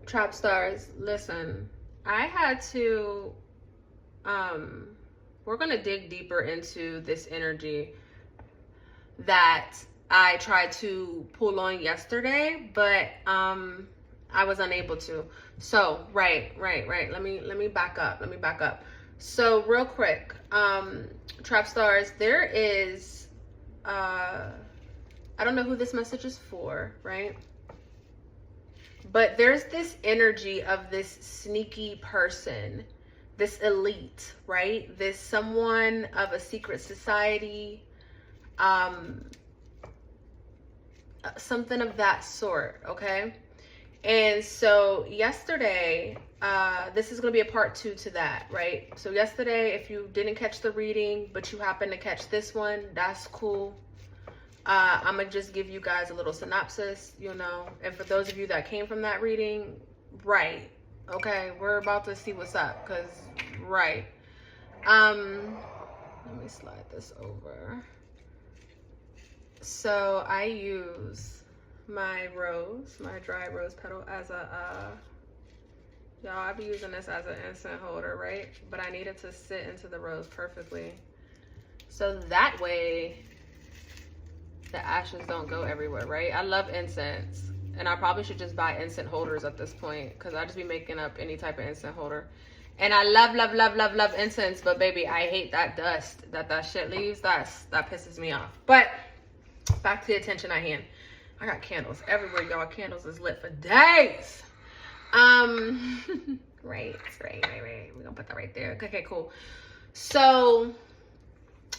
Trap stars, listen, I had to, we're going to dig deeper into this energy that I tried to pull on yesterday, but I was unable to. So, right. Let me back up. So, real quick, Trap stars, there is I don't know who this message is for, right? But there's this energy of this sneaky person, this elite, right? This someone of a secret society, something of that sort, okay? And so yesterday, this is going to be a part 2 to that, right? So yesterday, if you didn't catch the reading, but you happen to catch this one, that's cool. I'm going to just give you guys a little synopsis, you know, and for those of you that came from that reading, right, okay, we're about to see what's up, because, right, let me slide this over. So I use my dry rose petal as a, y'all, I'll be using this as an incense holder, right? But I need it to sit into the rose perfectly. So that way, the ashes don't go everywhere, right? I love incense. And I probably should just buy incense holders at this point, because I'll just be making up any type of incense holder. And I love incense, but baby, I hate that dust that shit leaves. That pisses me off. But back to the attention at hand. I got candles everywhere, y'all. Candles is lit for days. Right. We're gonna put that right there. Okay, cool. So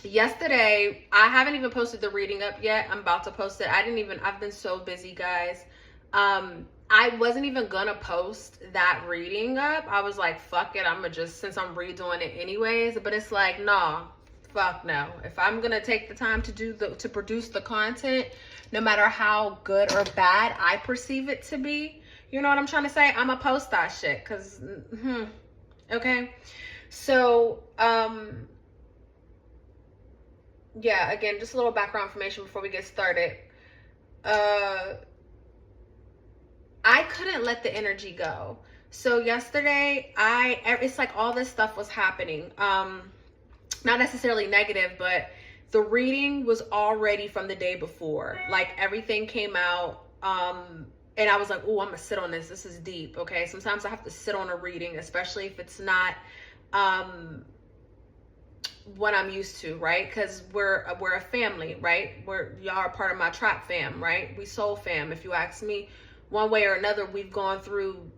yesterday, I haven't even posted the reading up yet. I'm about to post it. I've been so busy, guys. I wasn't even gonna post that reading up. I was like, fuck it, since I'm redoing it anyways. But it's like, nah, fuck no. If I'm gonna take the time to produce the content, no matter how good or bad I perceive it to be, you know what I'm trying to say? I'm gonna post that shit, cause, okay. So, yeah, again, just a little background information before we get started. I couldn't let the energy go. So yesterday, it's like all this stuff was happening. Not necessarily negative, but the reading was already from the day before. Like everything came out, and I was like, oh, I'm gonna sit on this. This is deep, okay? Sometimes I have to sit on a reading, especially if it's not what I'm used to, right? Because we're a family, right? Y'all are part of my trap fam, right? We soul fam. If you ask me, one way or another, we've gone through,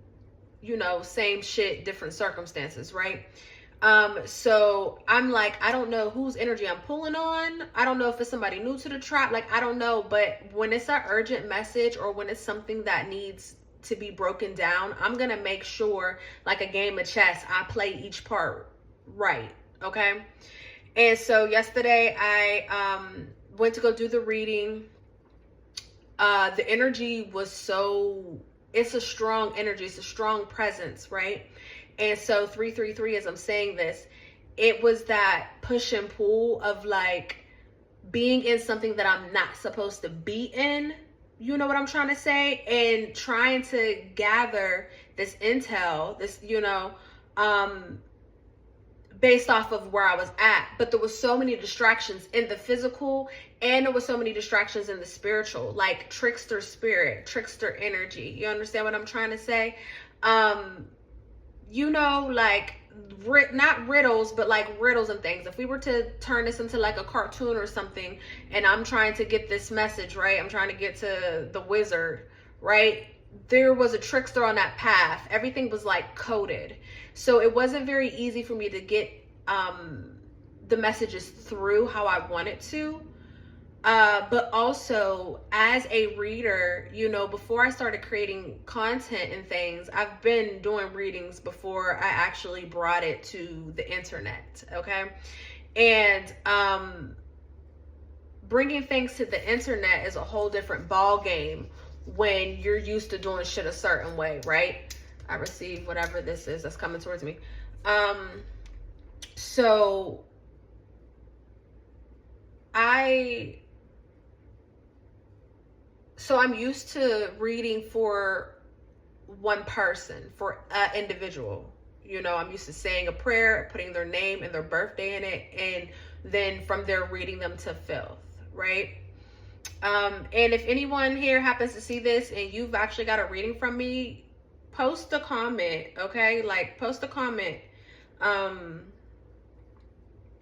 you know, same shit, different circumstances, right? So I'm like, I don't know whose energy I'm pulling on. I don't know if it's somebody new to the trap. Like, I don't know. But when it's an urgent message or when it's something that needs to be broken down, I'm going to make sure, like a game of chess, I play each part right. Okay. And so yesterday I went to go do the reading. The energy was it's a strong energy. It's a strong presence, right? And so 333, as I'm saying this, it was that push and pull of like being in something that I'm not supposed to be in. You know what I'm trying to say? And trying to gather this intel, this, you know, based off of where I was at. But there was so many distractions in the physical, and there was so many distractions in the spiritual, like trickster spirit, trickster energy. You understand what I'm trying to say? You know, like not riddles, but like riddles and things. If we were to turn this into like a cartoon or something, and I'm trying to get this message, right? I'm trying to get to the wizard, right? There was a trickster on that path. Everything was like coded. So it wasn't very easy for me to get the messages through how I wanted to. But also as a reader, you know, before I started creating content and things, I've been doing readings before I actually brought it to the internet. Okay. And, bringing things to the internet is a whole different ball game when you're used to doing shit a certain way, right? I receive whatever this is that's coming towards me. So I'm used to reading for one person, for an individual. You know, I'm used to saying a prayer, putting their name and their birthday in it, and then from there reading them to filth, right? And if anyone here happens to see this and you've actually got a reading from me, post a comment, okay? Like, post a comment.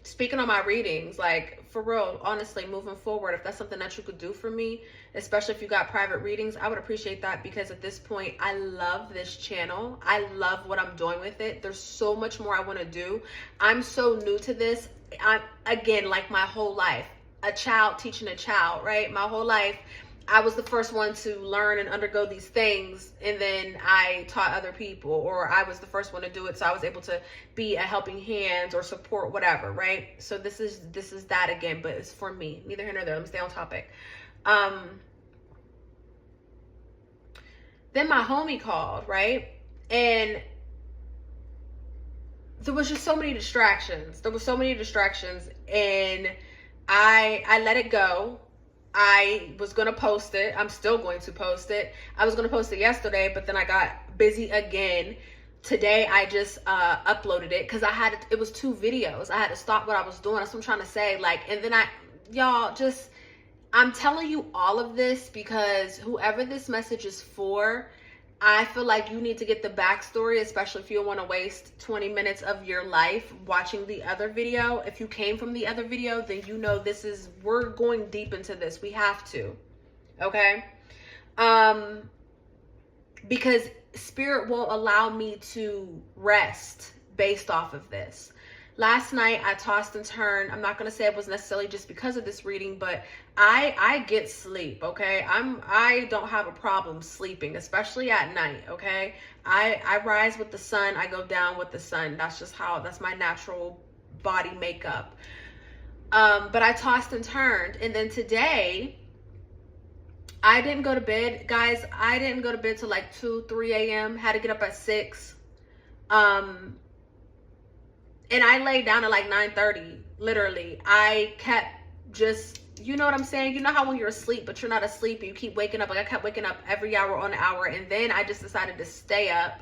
Speaking on my readings, like, for real, honestly, moving forward, if that's something that you could do for me, especially if you got private readings, I would appreciate that, because at this point, I love this channel. I love what I'm doing with it. There's so much more I want to do. I'm so new to this. I'm, again, like my whole life, a child teaching a child, right? My whole life, I was the first one to learn and undergo these things, and then I taught other people, or I was the first one to do it, so I was able to be a helping hand or support, whatever, right? So this is that again, but it's for me. Neither here nor there. Let me stay on topic. Then my homie called, right? And there was just so many distractions. There were so many distractions, and I let it go. I was going to post it. I'm still going to post it. I was going to post it yesterday, but then I got busy again. Today, I just uploaded it because it was 2 videos. I had to stop what I was doing. That's what I'm trying to say. Like, and then I'm telling you all of this because whoever this message is for, I feel like you need to get the backstory, especially if you don't want to waste 20 minutes of your life watching the other video. If you came from the other video, then you know we're going deep into this. We have to, okay? Because spirit won't allow me to rest based off of this. Last night, I tossed and turned. I'm not going to say it was necessarily just because of this reading, but I get sleep, okay? I don't have a problem sleeping, especially at night, okay? I rise with the sun. I go down with the sun. That's my natural body makeup. But I tossed and turned. And then today, I didn't go to bed. Guys, I didn't go to bed till like 2, 3 a.m. Had to get up at 6. And I laid down at like 9:30, literally. I kept just, you know what I'm saying? You know how when you're asleep, but you're not asleep, and you keep waking up. Like, I kept waking up every hour on the hour. And then I just decided to stay up,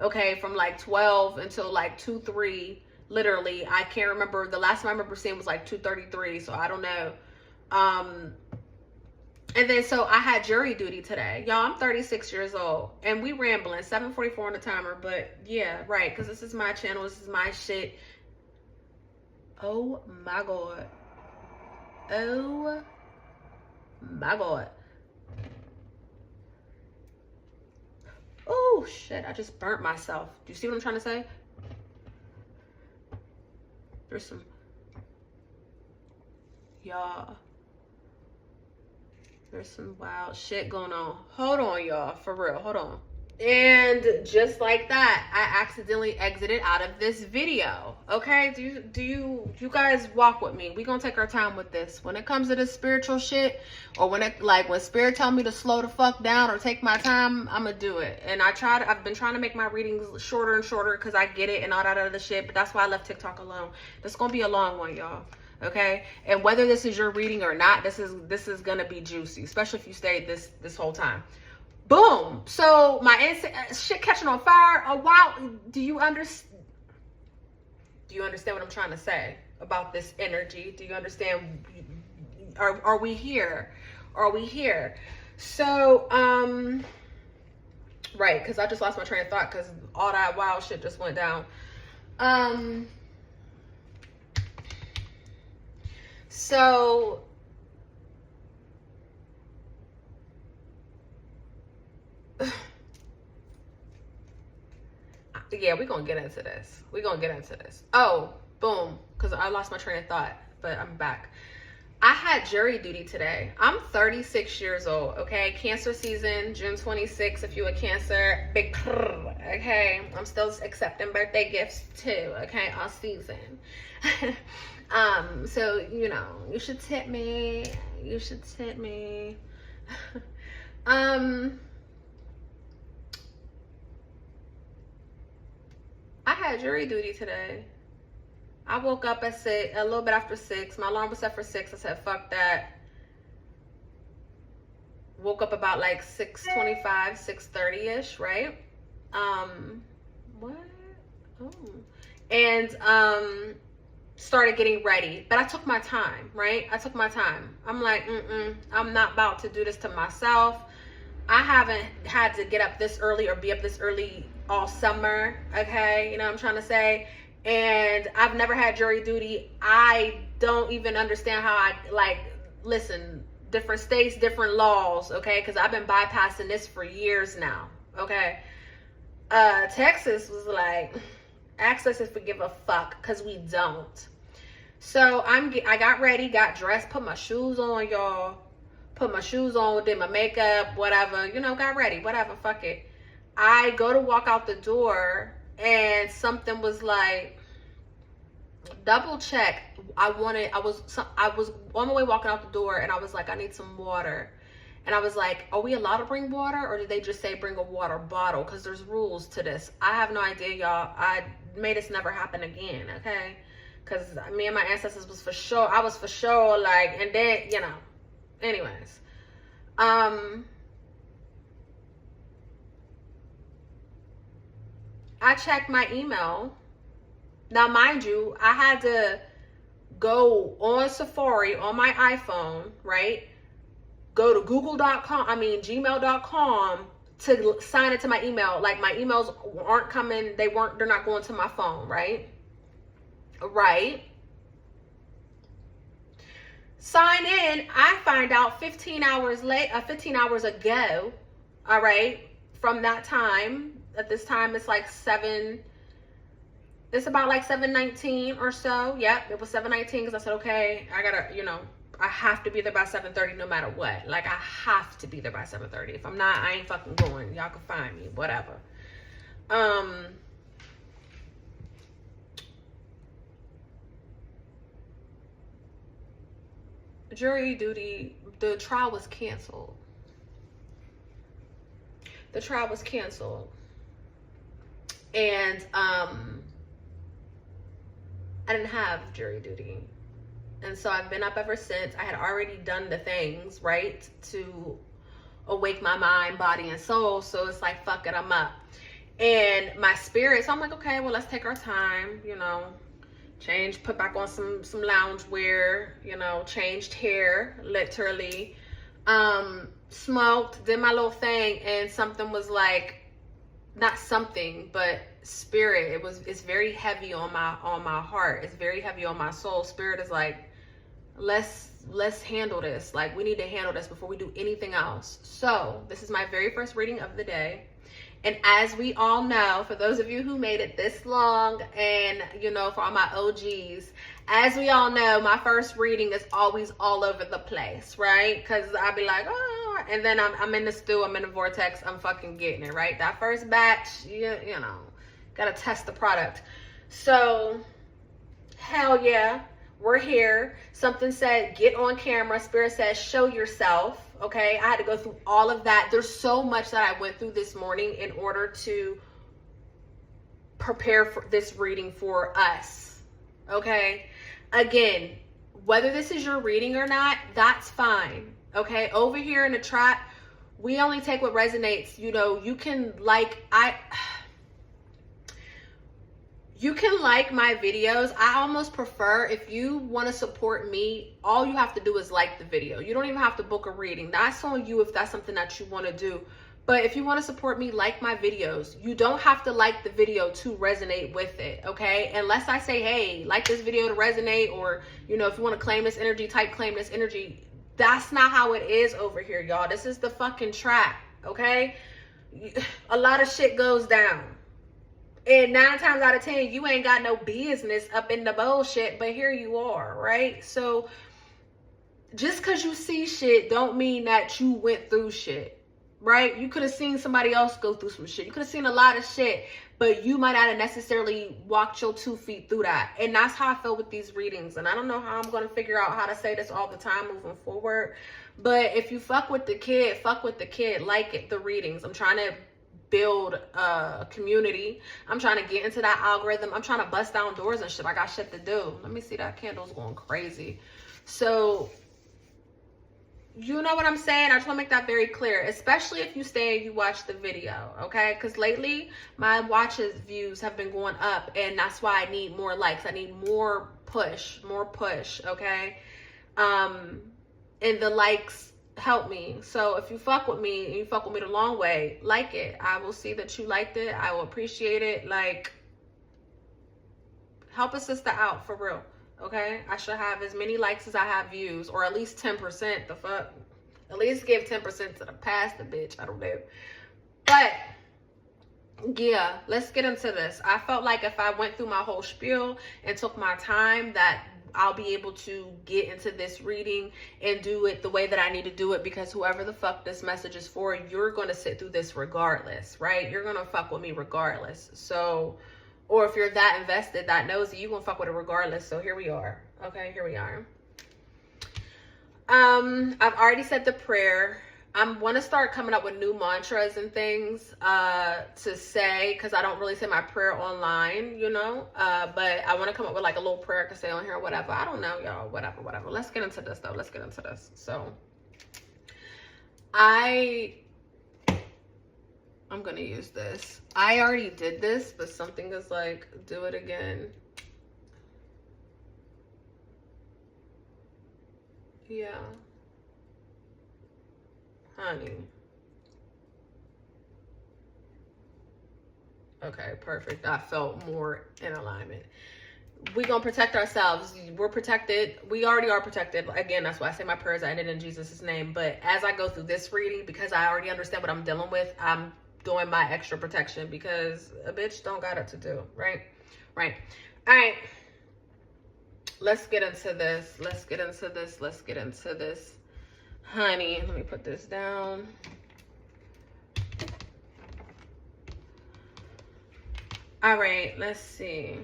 okay, from like 12 until like 2, 3, literally. I can't remember. The last time I remember seeing was like 2:33, so I don't know. And then, so I had jury duty today. Y'all, I'm 36 years old. And we rambling. 7:44 on the timer. But, yeah, right. Because this is my channel. This is my shit. Oh, my God. Oh, my God. Oh, shit. I just burnt myself. Do you see what I'm trying to say? There's some... Y'all... There's some wild shit going on. Hold on, y'all. For real. Hold on. And just like that, I accidentally exited out of this video. Okay? Do you guys walk with me? We gonna take our time with this. When it comes to this spiritual shit, or when spirit tell me to slow the fuck down or take my time, I'ma do it. And I've been trying to make my readings shorter and shorter because I get it and all that other shit, but that's why I left TikTok alone. This gonna be a long one, y'all. Okay, and whether this is your reading or not, this is gonna be juicy, especially if you stayed this whole time. Boom. So my shit catching on fire. Oh wow. Do you understand what I'm trying to say about this energy? Do you understand? Are we here? Are we here? So right, because I just lost my train of thought because all that wild shit just went down. So yeah, we're gonna get into this. Oh, boom, because I lost my train of thought, but I'm back. I had jury duty today. I'm 36 years old, okay? Cancer season, June 26th, if you a Cancer, big, okay? I'm still accepting birthday gifts too, okay? All season. So, you know, you should tip me. You should tip me. I had jury duty today. I woke up at 6, a little bit after 6. My alarm was set for 6. I said, fuck that. woke up about like 6:25, 6:30ish, right? What? Oh. And started getting ready. But I took my time, right? I took my time. I'm like, I'm not about to do this to myself. I haven't had to get up this early or be up this early all summer, okay? You know what I'm trying to say? And I've never had jury duty. I don't even understand how listen, different states, different laws, okay? Because I've been bypassing this for years now, okay? Texas was like, ask us if we give a fuck, because we don't. So I got ready, got dressed, put my shoes on, y'all. Put my shoes on, did my makeup, whatever, you know, got ready, whatever, fuck it. I go to walk out the door and something was like, double check. I was on my way walking out the door and I was like, I need some water. And I was like, are we allowed to bring water, or did they just say bring a water bottle? Because there's rules to this. I have no idea, y'all. I made this never happen again, okay? Because me and my ancestors was for sure, I was for sure like, and then, you know, anyways. I checked my email. Now, mind you, I had to go on Safari on my iPhone, right? Go to gmail.com to sign into my email. Like, my emails aren't coming, they're not going to my phone, right? Right. Sign in. I find out 15 hours ago. All right. From that time, at this time, it's like it's about like 7:19 or so. Yep. It was 7:19 because I said, okay, I gotta, you know, I have to be there by 7:30 no matter what. Like, I have to be there by 7:30. If I'm not, I ain't fucking going. Y'all can find me, whatever. Jury duty, the trial was canceled. The trial was canceled. And I didn't have jury duty. And so I've been up ever since. I had already done the things, right, to awake my mind, body, and soul. So it's like, fuck it, I'm up. And my spirit, so I'm like, okay, well, let's take our time, you know. Change, put back on some lounge wear, you know, changed hair, literally. Smoked, did my little thing, and something was like, not something, but spirit. It's very heavy on my heart. It's very heavy on my soul. Spirit is like, let's handle this. Like, we need to handle this before we do anything else. So this is my very first reading of the day. And as we all know, for those of you who made it this long, and, you know, for all my OGs, as we all know, my first reading is always all over the place, right? Because I'll be like, oh, and then I'm in the stew, I'm in the vortex, I'm fucking getting it, right? That first batch, you know, gotta test the product. So, hell yeah, we're here. Something said, get on camera. Spirit says, show yourself. Okay, I had to go through all of that. There's so much that I went through this morning in order to prepare for this reading for us. Okay, again, whether this is your reading or not, that's fine. Okay, over here in the trap, we only take what resonates. You know, you can like my videos. I almost prefer, if you want to support me, all you have to do is like the video. You don't even have to book a reading. That's on you if that's something that you want to do. But if you want to support me, like my videos. You don't have to like the video to resonate with it, okay? Unless I say, hey, like this video to resonate, or, you know, if you want to claim this energy, type claim this energy. That's not how it is over here, y'all. This is the fucking trap, okay? A lot of shit goes down. And 9 times out of 10, you ain't got no business up in the bullshit, but here you are, right? So just because you see shit don't mean that you went through shit, right? You could have seen somebody else go through some shit. You could have seen a lot of shit, but you might not have necessarily walked your 2 feet through that. And that's how I feel with these readings. And I don't know how I'm going to figure out how to say this all the time moving forward. But if you fuck with the kid, fuck with the kid. Like it, the readings. I'm trying to build a community. I'm trying to get into that algorithm. I'm trying to bust down doors and shit. I got shit to do. Let me see, that candle's going crazy. So You know what I'm saying? I just want to make that very clear, especially if you stay and you watch the video, okay? Because lately, my watches views have been going up, and that's why I need more likes. I need more push, okay? And the likes help me. So if you fuck with me, and you fuck with me the long way, like it. I will see that you liked it. I will appreciate it. Like, help a sister out, for real. Okay, I should have as many likes as I have views, or at least 10%. The fuck, at least give 10% to the past, the bitch. I don't know, but yeah, let's get into this. I felt like if I went through my whole spiel and took my time, that I'll be able to get into this reading and do it the way that I need to do it, because whoever the fuck this message is for, you're gonna sit through this regardless, right? You're gonna fuck with me regardless. So, or if you're that invested, that nosy, you gonna fuck with it regardless. So here we are. Okay, here we are. I've already said the prayer. I want to start coming up with new mantras and things to say, because I don't really say my prayer online, you know. But I want to come up with like a little prayer I can say on here or whatever. I don't know, y'all. Whatever. Let's get into this though. Let's get into this. So I'm gonna use this. I already did this, but something is like, do it again. Yeah. Honey. Okay, perfect. I felt more in alignment. We're gonna protect ourselves. We're protected. We already are protected. Again, that's why I say my prayers. I ended in Jesus' name. But as I go through this reading, because I already understand what I'm dealing with, I'm doing my extra protection, because a bitch don't got it to do, right? All right, let's get into this. Honey, let me put this down. All right, let's see.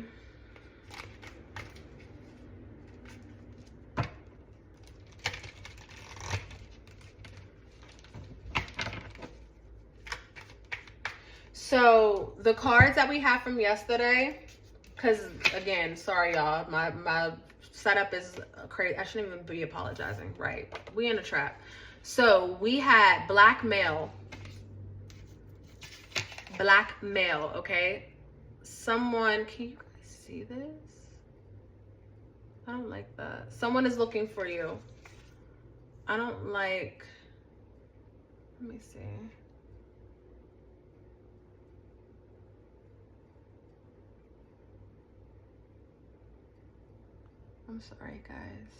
So the cards that we have from yesterday, because again, sorry y'all, my setup is crazy. I shouldn't even be apologizing, right? We in a trap. So we had black male, okay? Someone, can you guys see this? I don't like that. Someone is looking for you. I don't like, let me see. I'm sorry, guys.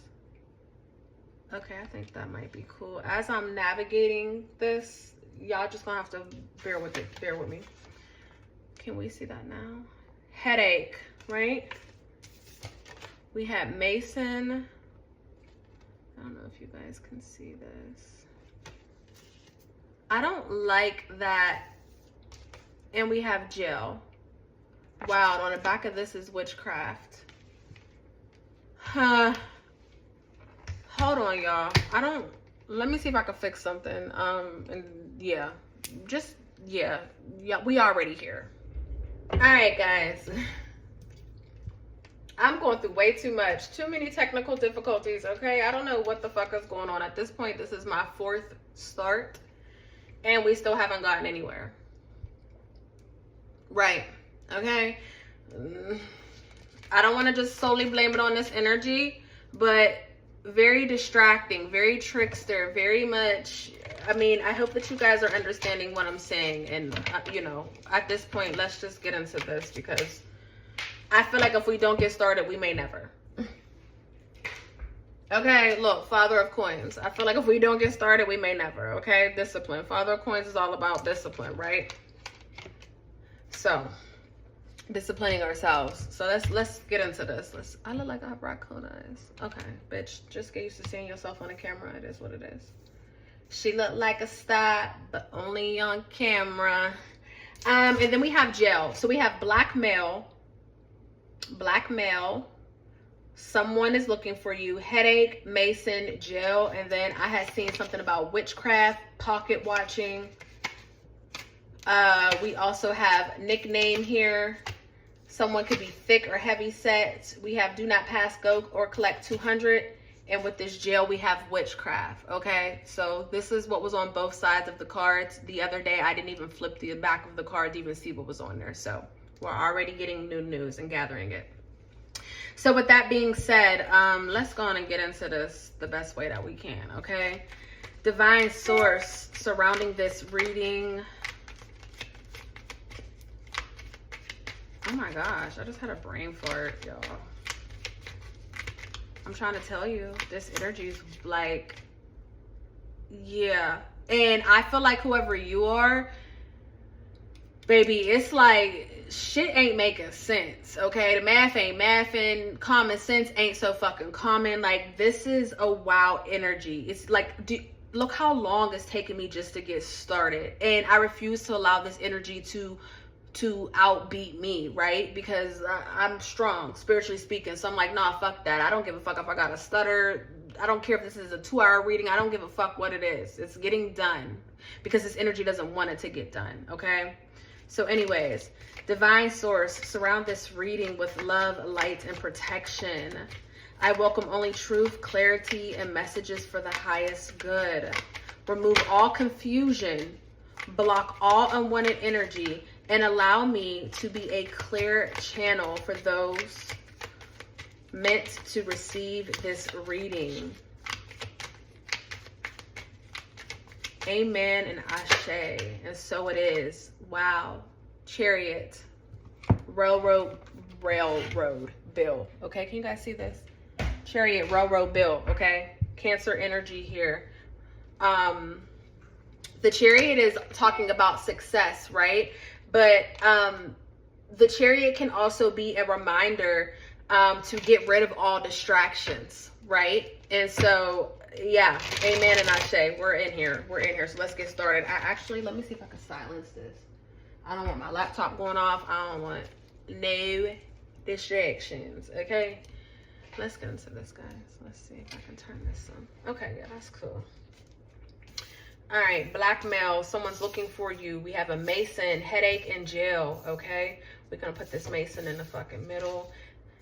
Okay, I think that might be cool. As I'm navigating this, y'all just gonna have to bear with it. Bear with me. Can we see that now? Headache, right? We had Mason. I don't know if you guys can see this. I don't like that. And we have jail. Wow, and on the back of this is witchcraft. Hold on, y'all. Let me see if I can fix something. And yeah, we already here. All right, guys. I'm going through way too much. Too many technical difficulties, okay? I don't know what the fuck is going on. At this point, this is my 4th start, and we still haven't gotten anywhere. Right, okay? I don't want to just solely blame it on this energy, but very distracting, very trickster, very much. I mean, I hope that you guys are understanding what I'm saying. And, you know, at this point, let's just get into this, because I feel like if we don't get started, we may never. Okay, look, Father of Coins. I feel like if we don't get started, we may never, okay? Discipline. Father of Coins is all about discipline, right? So, disciplining ourselves. So let's get into this. I look like I have raccoon eyes. Okay, bitch, just get used to seeing yourself on the camera. It is what it is. She looked like a star, but only on camera. And then we have jail. So we have black male. Someone is looking for you. Headache, Mason, jail. And then I had seen something about witchcraft, pocket watching. We also have nickname here. Someone could be thick or heavy set. We have do not pass, go, or collect 200. And with this jail, we have witchcraft, okay? So this is what was on both sides of the cards. The other day, I didn't even flip the back of the card to even see what was on there. So we're already getting new news and gathering it. So with that being said, let's go on and get into this the best way that we can, okay? Divine source surrounding this reading. Oh my gosh, I just had a brain fart, y'all. I'm trying to tell you, this energy is like, yeah. And I feel like whoever you are, baby, it's like shit ain't making sense, okay? The math ain't mathing. Common sense ain't so fucking common. Like, this is a wow energy. It's like, look how long it's taken me just to get started. And I refuse to allow this energy to outbeat me, right? Because I'm strong, spiritually speaking. So I'm like, nah, fuck that. I don't give a fuck if I got a stutter. I don't care if this is a 2-hour reading. I don't give a fuck what it is. It's getting done because this energy doesn't want it to get done, okay? So anyways, divine source, surround this reading with love, light, and protection. I welcome only truth, clarity, and messages for the highest good. Remove all confusion, block all unwanted energy, and allow me to be a clear channel for those meant to receive this reading. Amen and ashe. And so it is. Wow. Chariot. Railroad bill. Okay, can you guys see this? Chariot, railroad bill. Okay. Cancer energy here. The chariot is talking about success, right? But the chariot can also be a reminder to get rid of all distractions, right? And so, yeah, amen and ashe. We're in here. We're in here. So let's get started. Let me see if I can silence this. I don't want my laptop going off. I don't want no distractions, okay? Let's get into this, guys. Let's see if I can turn this on. Okay, yeah, that's cool. All right, blackmail, someone's looking for you. We have a Mason, headache, and jail, okay? We're gonna put this Mason in the fucking middle.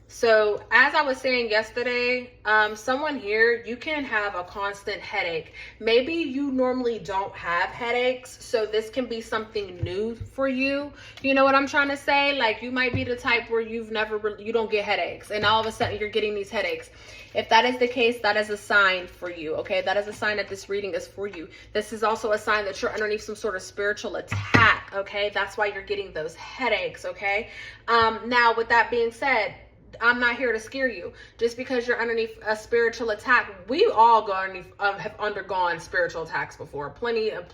So as I was saying yesterday, someone here, you can have a constant headache. Maybe you normally don't have headaches, so this can be something new for you. You know what I'm trying to say? Like, you might be the type where you don't get headaches, and all of a sudden you're getting these headaches. If that is the case, that is a sign for you, okay? That is a sign that this reading is for you. This is also a sign that you're underneath some sort of spiritual attack, okay? That's why you're getting those headaches, okay? Now, with that being said, I'm not here to scare you. Just because you're underneath a spiritual attack, we all have undergone spiritual attacks before, plenty of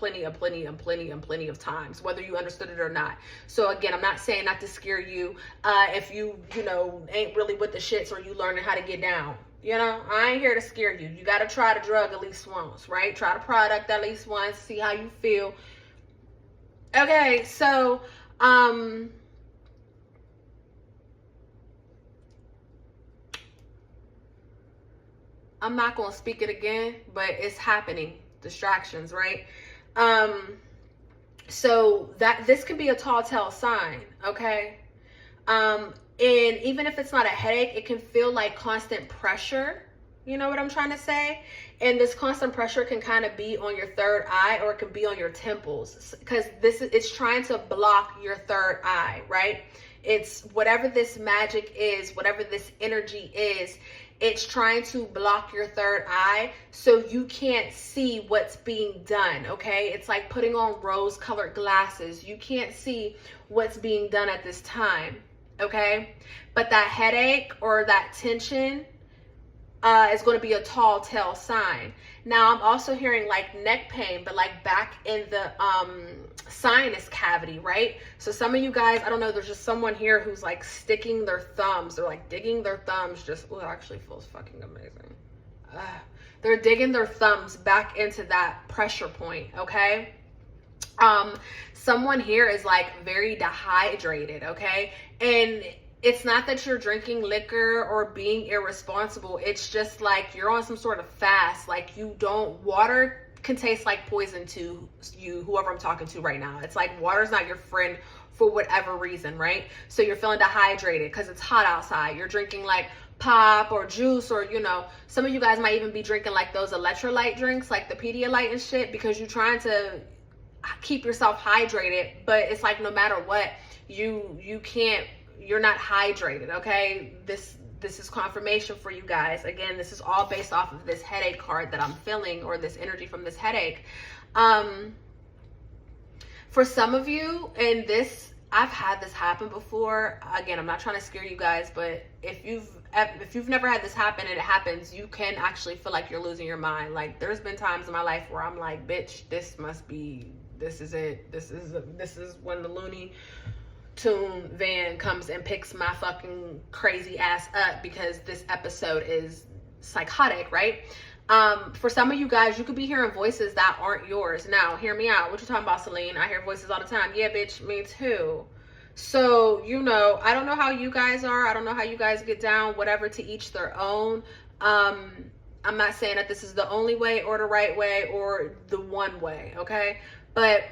times, whether you understood it or not. So again, I'm not saying not to scare you if you ain't really with the shits or you learning how to get down. You know, I ain't here to scare you. You got to try the drug at least once, right? Try the product at least once, see how you feel. Okay, so I'm not going to speak it again, but it's happening. Distractions, right? So this can be a tall tale sign, okay? And even if it's not a headache, it can feel like constant pressure. You know what I'm trying to say? And this constant pressure can kind of be on your third eye, or it can be on your temples, because it's trying to block your third eye, right? It's whatever this magic is, whatever this energy is, it's trying to block your third eye so you can't see what's being done, okay? It's like putting on rose-colored glasses. You can't see what's being done at this time, okay? But that headache or that tension is going to be a tall tale sign. Now, I'm also hearing like neck pain, but like back in the sinus cavity, right? So some of you guys, I don't know, there's just someone here who's like sticking their thumbs. They're like digging their thumbs. It actually feels fucking amazing. They're digging their thumbs back into that pressure point, okay? Someone here is like very dehydrated, okay? And it's not that you're drinking liquor or being irresponsible. It's just like you're on some sort of fast. Like water can taste like poison to you, whoever I'm talking to right now. It's like water's not your friend for whatever reason, right? So you're feeling dehydrated because it's hot outside. You're drinking like pop or juice, or some of you guys might even be drinking like those electrolyte drinks, like the Pedialyte and shit, because you're trying to keep yourself hydrated. But it's like, no matter what, you can't, you're not hydrated. Okay, this is confirmation for you guys. Again, this is all based off of this headache card that I'm feeling, or this energy from this headache. For some of you, and this, I've had this happen before. Again, I'm not trying to scare you guys, but if you've never had this happen and it happens, you can actually feel like you're losing your mind. Like, there's been times in my life where I'm like, bitch, this is it. This is when the Looney Tune van comes and picks my fucking crazy ass up, because this episode is psychotic, right? For some of you guys, you could be hearing voices that aren't yours. Now, hear me out. What you talking about, Celine? I hear voices all the time. Yeah, bitch, me too. So, I don't know how you guys are. I don't know how you guys get down, whatever, to each their own. I'm not saying that this is the only way or the right way or the one way, okay? But,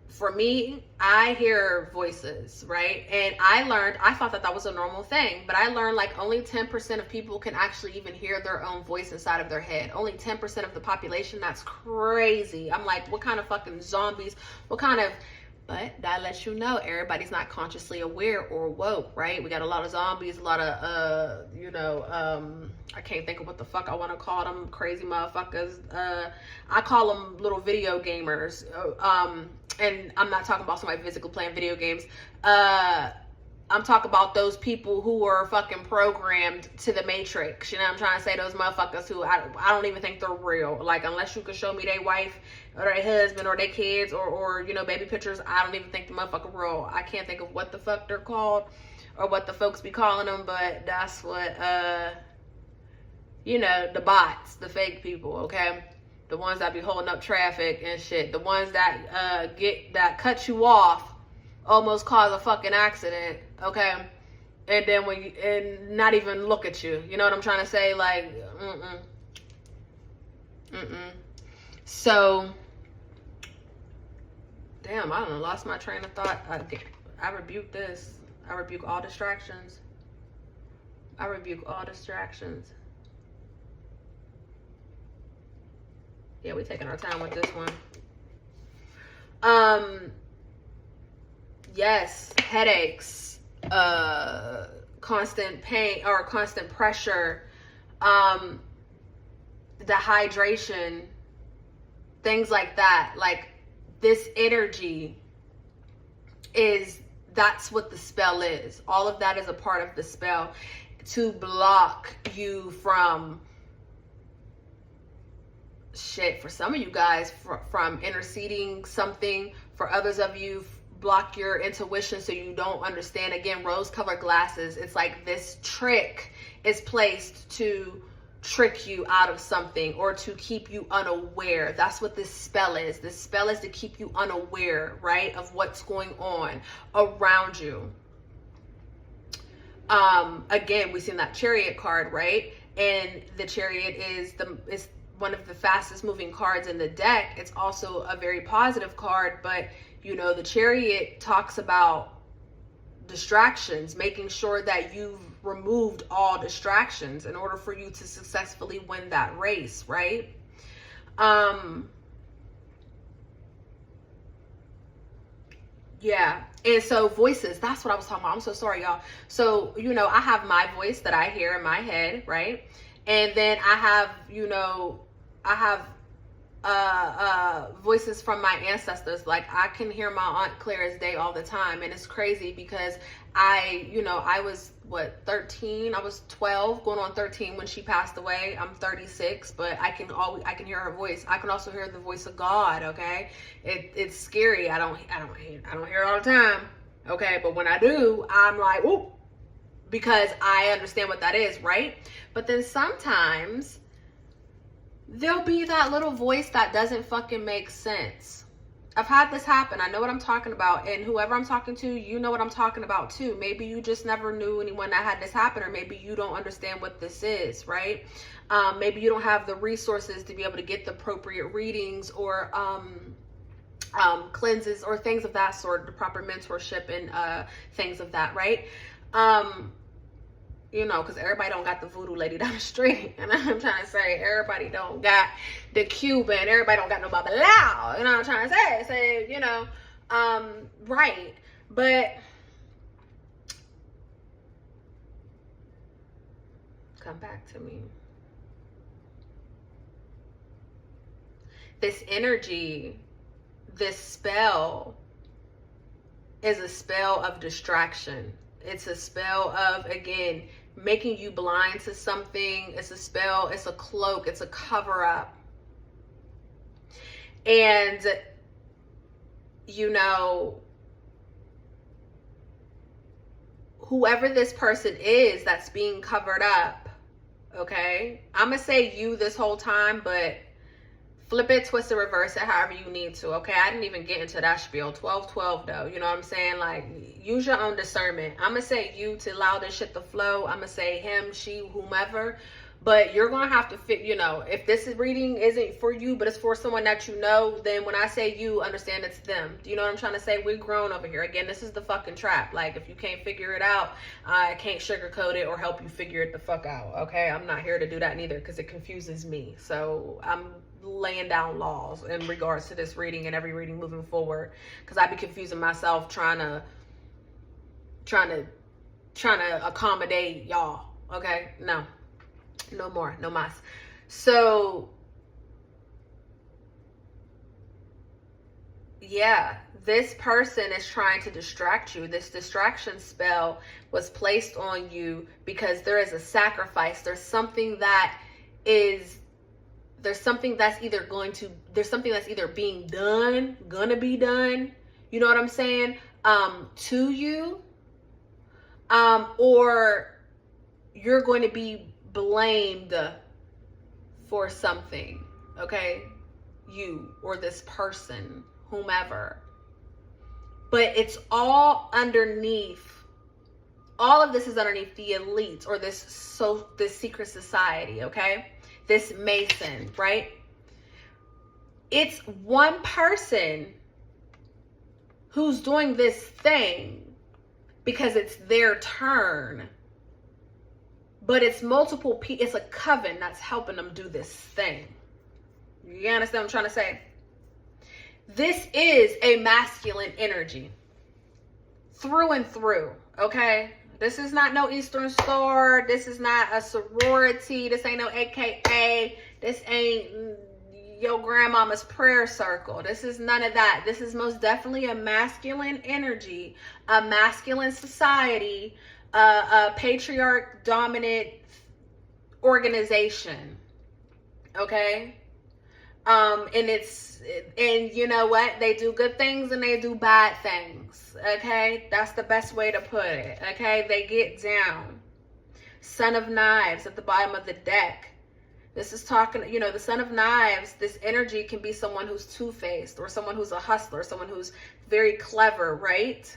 for me, I hear voices, right? And I thought that was a normal thing, but I learned like only 10% of people can actually even hear their own voice inside of their head. Only 10% of the population. That's crazy. I'm like, what kind of fucking zombies? But that lets you know everybody's not consciously aware or woke, right? We got a lot of zombies, a lot of, I can't think of what the fuck I want to call them, crazy motherfuckers. I call them little video gamers. And I'm not talking about somebody physically playing video games. I'm talking about those people who are fucking programmed to the Matrix. You know what I'm trying to say? Those motherfuckers who I don't even think they're real. Like, unless you can show me their wife or their husband or their kids or baby pictures, I don't even think the motherfucker real. I can't think of what the fuck they're called or what the folks be calling them, but that's what, the bots, the fake people, okay? The ones that be holding up traffic and shit. The ones that cut you off, almost cause a fucking accident, okay? And then and not even look at you. You know what I'm trying to say? Like, So, damn, I don't know, lost my train of thought. I rebuke this. I rebuke all distractions. I rebuke all distractions. Yeah, we're taking our time with this one. Yes, headaches, constant pain or constant pressure, dehydration, things like that. Like, this energy that's what the spell is. All of that is a part of the spell to block you from shit. For some of you guys, from interceding something. For others of you, block your intuition so you don't understand. Again, rose-colored glasses. It's like this trick is placed to trick you out of something or to keep you unaware. That's what this spell is. This spell is to keep you unaware, right, of what's going on around you. Again, we've seen that Chariot card, right? And the Chariot is one of the fastest moving cards in the deck. It's also a very positive card, but the Chariot talks about distractions, making sure that you've removed all distractions in order for you to successfully win that race, right? Yeah. And so voices, that's what I was talking about. I'm so sorry, y'all. So, I have my voice that I hear in my head, right? And then I have, voices from my ancestors. Like, I can hear my Aunt clear as day all the time. And it's crazy because I was 13. I was 12 going on 13 when she passed away. I'm 36, but I can hear her voice. I can also hear the voice of God. Okay. It's scary. I don't hear it all the time. Okay. But when I do, I'm like, ooh, because I understand what that is. Right. But then sometimes there'll be that little voice that doesn't fucking make sense. I've had this happen. I know what I'm talking about. And whoever I'm talking to, you know what I'm talking about too. Maybe you just never knew anyone that had this happen, or maybe you don't understand what this is, right? Maybe you don't have the resources to be able to get the appropriate readings or cleanses or things of that sort, the proper mentorship and things of that, right? You know, because everybody don't got the voodoo lady down the street. And I'm trying to say, everybody don't got the Cuban. Everybody don't got no babalao. You know what I'm trying to say? Say, you know, right. But come back to me. This energy, this spell is a spell of distraction. It's a spell of, again, making you blind to something. It's a spell, it's a cloak, it's a cover up. And, you know, whoever this person is that's being covered up, okay? I'm going to say you this whole time, but flip it, twist it, reverse it, however you need to, okay? I didn't even get into that spiel. 12-12 though, you know what I'm saying? Like, use your own discernment. I'm gonna say you to allow this shit to flow. I'm gonna say him, she, whomever. But you're gonna have to fit, you know, if this reading isn't for you, but it's for someone that you know, then when I say you, understand it's them. Do you know what I'm trying to say? We're grown over here. Again, this is the fucking trap. Like, if you can't figure it out, I can't sugarcoat it or help you figure it the fuck out, okay? I'm not here to do that neither, because it confuses me. So I'm laying down laws in regards to this reading and every reading moving forward, because I be confusing myself trying to accommodate y'all, okay? No more, no mas. So yeah, this person is trying to distract you. This distraction spell was placed on you because there is a sacrifice. There's something that's either being done, gonna be done, you know what I'm saying, to you, or you're going to be blamed for something, okay? You or this person, whomever. But it's all underneath, all of this is underneath the elite or this secret society, okay? This Mason, right? It's one person who's doing this thing because it's their turn. But it's multiple people. It's a coven that's helping them do this thing. You understand what I'm trying to say? This is a masculine energy. Through and through, okay? This is not no Eastern Star. This is not a sorority. This ain't no AKA. This ain't your grandmama's prayer circle. This is none of that. This is most definitely a masculine energy, a masculine society, a patriarch dominant organization, okay? And you know what? They do good things and they do bad things, okay? That's the best way to put it, okay? They get down. Son of Knives at the bottom of the deck. This is talking, you know, the Son of Knives, this energy can be someone who's two-faced or someone who's a hustler, someone who's very clever, right?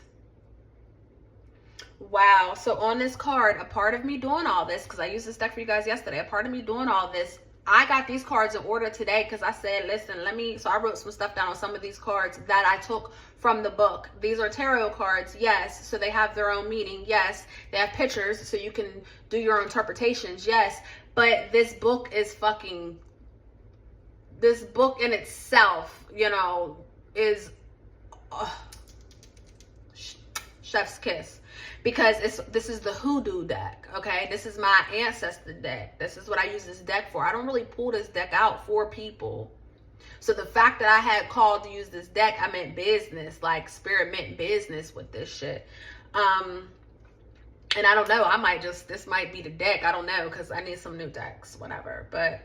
Wow. So on this card, a part of me doing all this, because I used this deck for you guys yesterday, a part of me doing all this, I got these cards in order today because I said, listen, so I wrote some stuff down on some of these cards that I took from the book. These are tarot cards, yes, so they have their own meaning, yes. They have pictures, so you can do your own interpretations, yes. But this book is this book in itself, you know, is chef's kiss. Because this is the hoodoo deck, okay? This is my ancestor deck. This is what I use this deck for. I don't really pull this deck out for people. So the fact that I had called to use this deck, I meant business, like spirit meant business with this shit. And I don't know, this might be the deck. I don't know, because I need some new decks, whatever. But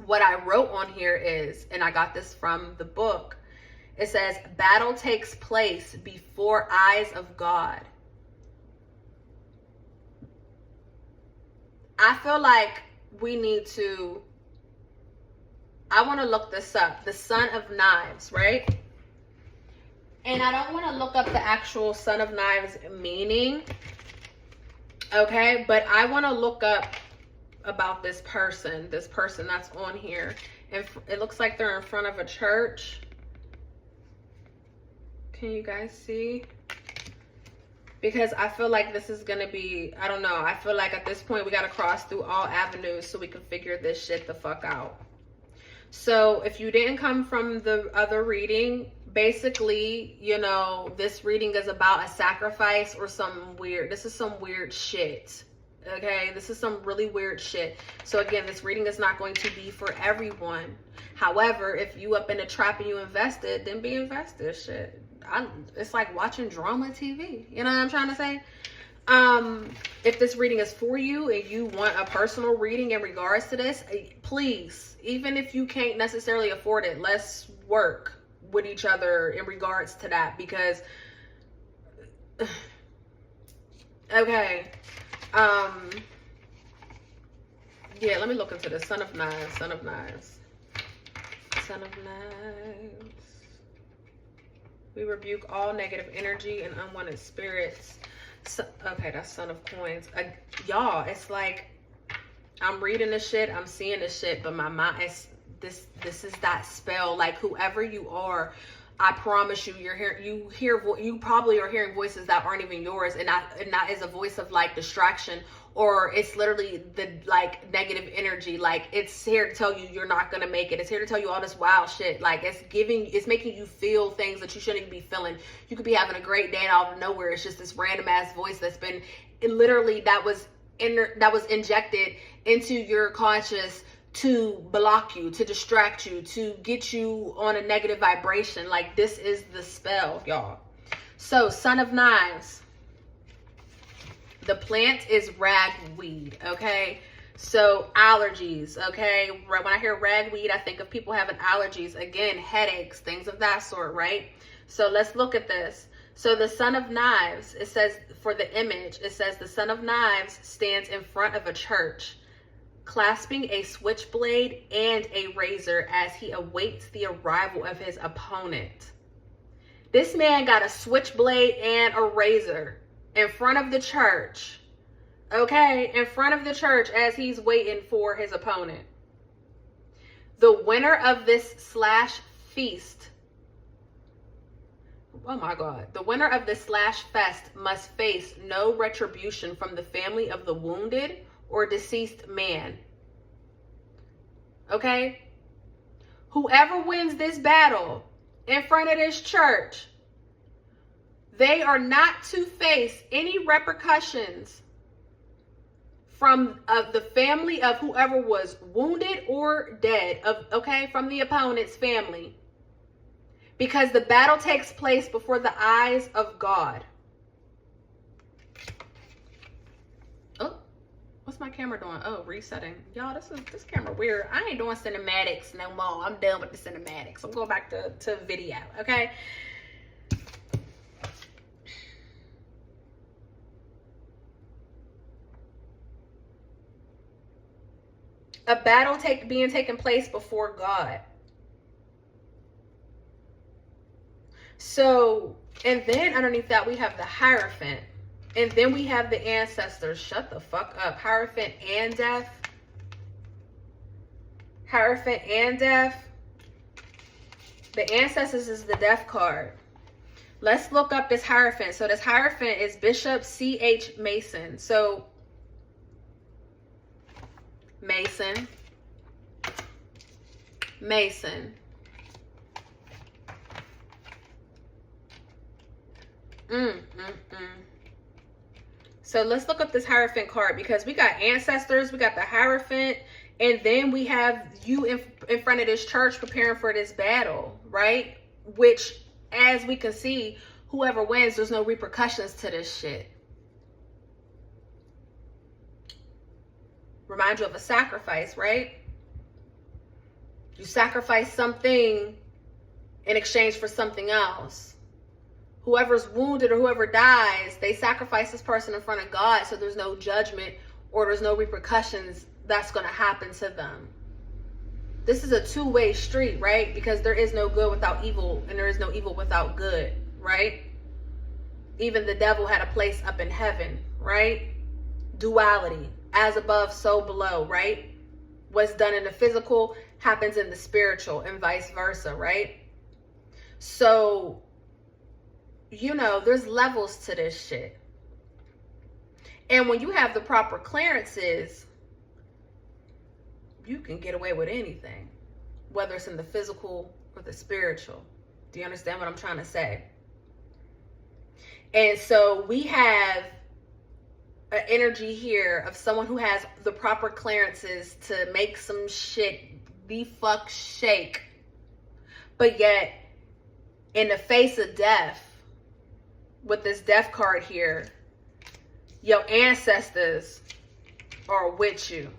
what I wrote on here is, and I got this from the book, it says, battle takes place before eyes of God. I feel like we need to, I want to look this up. The Son of Knives, right? And I don't want to look up the actual Son of Knives meaning, okay? But I want to look up about this person that's on here. And it looks like they're in front of a church. Can you guys see? Because I feel like this is going to be, I don't know. I feel like at this point we got to cross through all avenues so we can figure this shit the fuck out. So if you didn't come from the other reading, basically, you know, this reading is about a sacrifice or some weird, this is some weird shit. Okay, this is some really weird shit. So again, this reading is not going to be for everyone. However, if you up in a trap and you invested, then be invested. Shit, it's like watching drama TV. You know what I'm trying to say? If this reading is for you and you want a personal reading in regards to this, please, even if you can't necessarily afford it, let's work with each other in regards to that, because okay, yeah, let me look into this. Son of Knives, Son of Knives, Son of Knives. We rebuke all negative energy and unwanted spirits. So, okay, that's Son of Coins. Y'all, it's like I'm reading this shit, I'm seeing this shit, but my mind is this is that spell. Like, whoever you are, I promise you, you probably are hearing voices that aren't even yours, and that is a voice of like distraction, or it's literally the like negative energy. Like, it's here to tell you you're not gonna make it. It's here to tell you all this wild shit. Like, it's making you feel things that you shouldn't even be feeling. You could be having a great day and out of nowhere it's just this random ass voice that's been that was injected into your conscious to block you, to distract you, to get you on a negative vibration. Like, this is the spell, y'all. So, Son of Knives. The plant is ragweed, okay? So, allergies, okay? When I hear ragweed, I think of people having allergies. Again, headaches, things of that sort, right? So, let's look at this. So, the Son of Knives, it says, for the image, it says, the Son of Knives stands in front of a church, clasping a switchblade and a razor as he awaits the arrival of his opponent. This man got a switchblade and a razor in front of the church, okay? In front of the church as he's waiting for his opponent. The winner of this / feast, oh my God, the winner of this / fest must face no retribution from the family of the wounded or deceased man. Okay? Whoever wins this battle in front of this church, they are not to face any repercussions from the family of whoever was wounded or dead, from the opponent's family, because the battle takes place before the eyes of God. What's my camera doing? Oh, resetting. Y'all, this camera weird. I ain't doing cinematics no more. I'm done with the cinematics. I'm going back to video, okay? A battle being taken place before God. So, and then underneath that we have the Hierophant. And then we have the ancestors. Shut the fuck up. Hierophant and Death. Hierophant and Death. The ancestors is the Death card. Let's look up this Hierophant. So this Hierophant is Bishop C.H. Mason. So Mason. Mason. So let's look up this Hierophant card, because we got ancestors, we got the Hierophant, and then we have you in front of this church preparing for this battle, right? Which, as we can see, whoever wins, there's no repercussions to this shit. Remind you of a sacrifice, right? You sacrifice something in exchange for something else. Whoever's wounded or whoever dies, they sacrifice this person in front of God, so there's no judgment or there's no repercussions that's going to happen to them. This is a two-way street, right? Because there is no good without evil, and there is no evil without good, right? Even the devil had a place up in heaven, right? Duality, as above, so below, right? What's done in the physical happens in the spiritual, and vice versa, right? So, you know, there's levels to this shit. And when you have the proper clearances, you can get away with anything, whether it's in the physical or the spiritual. Do you understand what I'm trying to say? And so we have an energy here of someone who has the proper clearances to make some shit the fuck shake. But yet, in the face of death, with this death card here, your ancestors are with you.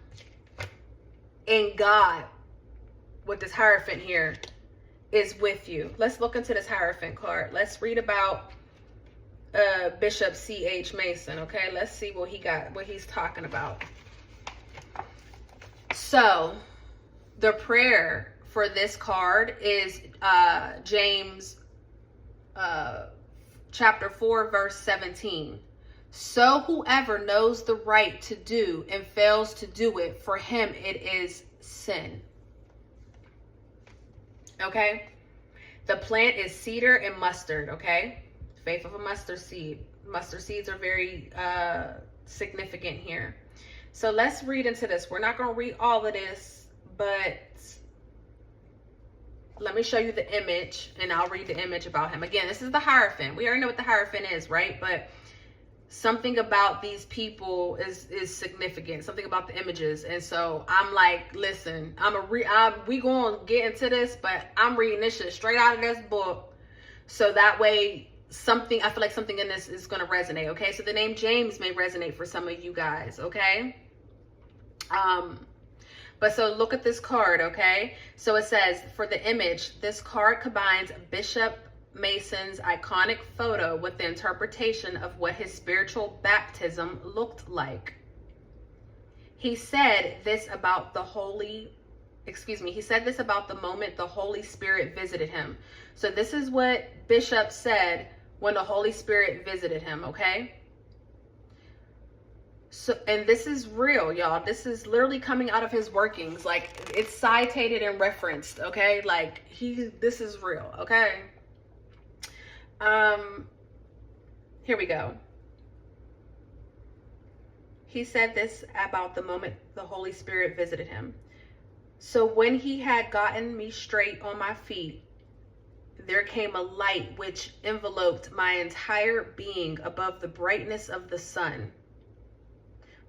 And God, with this Hierophant here, is with you. Let's look into this Hierophant card. Let's read about Bishop C.H. Mason, okay? Let's see what he's talking about. So, the prayer for this card is James chapter 4, verse 17. So whoever knows the right to do and fails to do it, for him it is sin. Okay? The plant is cedar and mustard, okay? Faith of a mustard seed. Mustard seeds are very significant here. So let's read into this. We're not going to read all of this, but let me show you the image, and I'll read the image about him. Again, this is the Hierophant. We already know what the Hierophant is, right? But something about these people is significant. Something about the images. And so I'm like, listen, we going to get into this, but I'm reading this shit straight out of this book. So that way, I feel like something in this is going to resonate, okay? So the name James may resonate for some of you guys, okay? But so look at this card, okay? So it says, for the image, this card combines Bishop Mason's iconic photo with the interpretation of what his spiritual baptism looked like. He said this about the moment the Holy Spirit visited him. So this is what Bishop said when the Holy Spirit visited him, okay? So, and this is real, y'all. This is literally coming out of his workings. Like, it's cited and referenced, okay? Like, this is real, okay? Here we go. He said this about the moment the Holy Spirit visited him. So when he had gotten me straight on my feet, there came a light which enveloped my entire being above the brightness of the sun.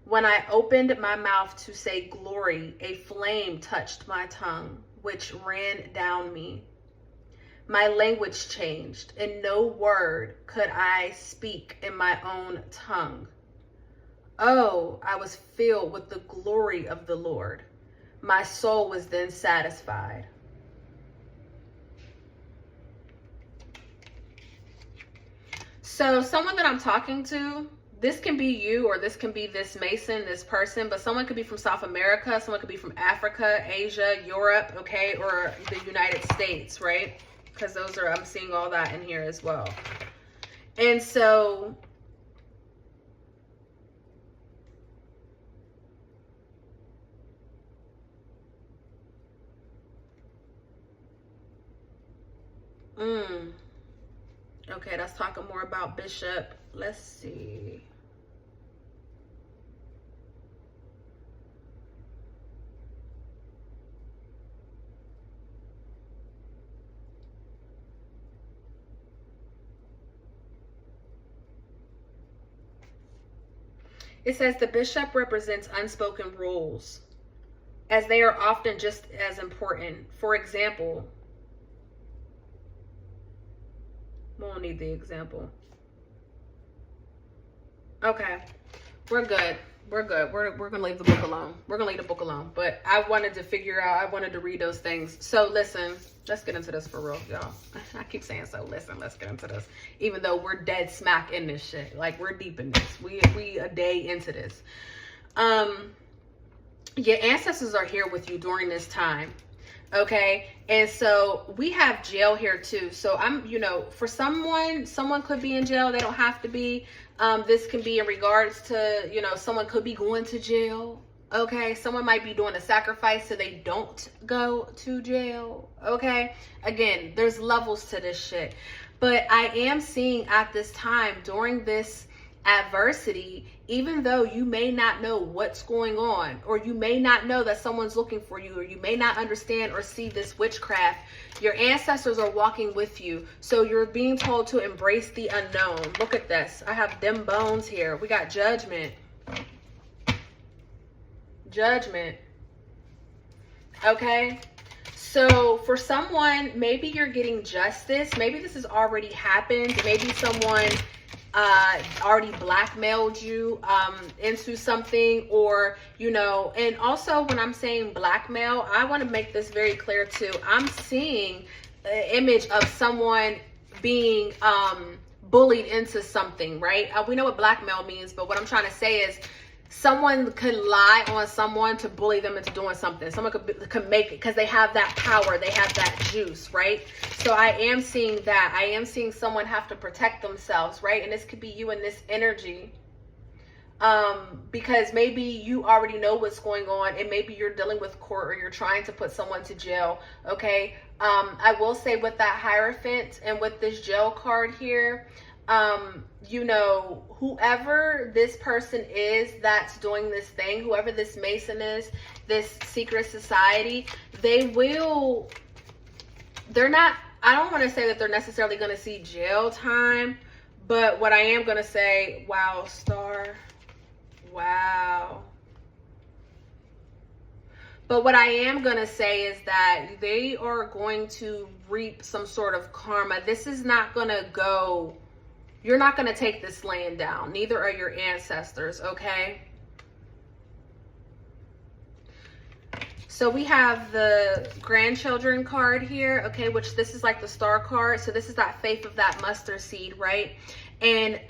When I opened my mouth to say glory, a flame touched my tongue, which ran down me. My language changed, and no word could I speak in my own tongue. Oh, I was filled with the glory of the Lord. My soul was then satisfied. So someone that I'm talking to, this can be you, or this can be this Mason, this person, but someone could be from South America, someone could be from Africa, Asia, Europe, okay, or the United States, right? Because I'm seeing all that in here as well. And so okay, that's talking more about Bishop. Let's see. It says the bishop represents unspoken rules, as they are often just as important. For example, we'll need the example. Okay, we're good. We're good. We're going to leave the book alone. We're going to leave the book alone. But I wanted to read those things. So listen, let's get into this for real, y'all. I keep saying so. Listen, let's get into this. Even though we're dead smack in this shit. Like, we're deep in this. We a day into this. Your ancestors are here with you during this time. Okay, and so we have jail here too. So for someone could be in jail. They don't have to be. This can be in regards to, someone could be going to jail. Okay, someone might be doing a sacrifice so they don't go to jail. Okay, again, there's levels to this shit. But I am seeing at this time, during this adversity, even though you may not know what's going on, or you may not know that someone's looking for you, or you may not understand or see this witchcraft, your ancestors are walking with you. So you're being told to embrace the unknown. Look at this. I have them bones here. We got judgment. Judgment. Okay. So for someone, maybe you're getting justice. Maybe this has already happened. Maybe someone already blackmailed you into something, or, you know, and also when I'm saying blackmail, I want to make this very clear too. I'm seeing an image of someone being bullied into something, right? We know what blackmail means, but what I'm trying to say is someone could lie on someone to bully them into doing something. Someone could make it because they have that power, they have that juice, right? So I am seeing that. I am seeing someone have to protect themselves, right? And this could be you in this energy. Because maybe you already know what's going on, and maybe you're dealing with court, or you're trying to put someone to jail, okay? I will say with that Hierophant and with this jail card here, you know, whoever this person is that's doing this thing, whoever this Mason is, this secret society, they're not, I don't want to say that they're necessarily going to see jail time, but what I am going to say, wow, star, wow. But what I am going to say is that they are going to reap some sort of karma. This is not going to go, you're not going to take this laying down. Neither are your ancestors, okay? So we have the grandchildren card here, okay, which this is like the star card. So this is that faith of that mustard seed, right? And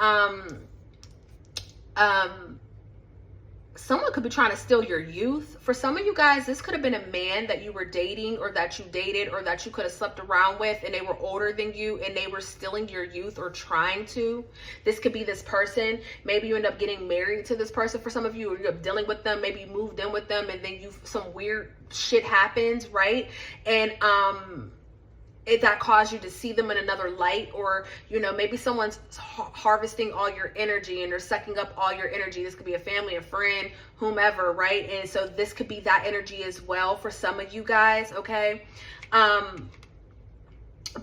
someone could be trying to steal your youth. For some of you guys, this could have been a man that you were dating, or that you dated, or that you could have slept around with, and they were older than you, and they were stealing your youth, or trying to. This could be this person. maybe you end up getting married to this person. For some of you, or you end up dealing with them, maybe you moved in with them, and then some weird shit happens, right? And that caused you to see them in another light, or, you know, maybe someone's harvesting all your energy, and they're sucking up all your energy. This could be a family, a friend, whomever, right? And so this could be that energy as well for some of you guys, okay?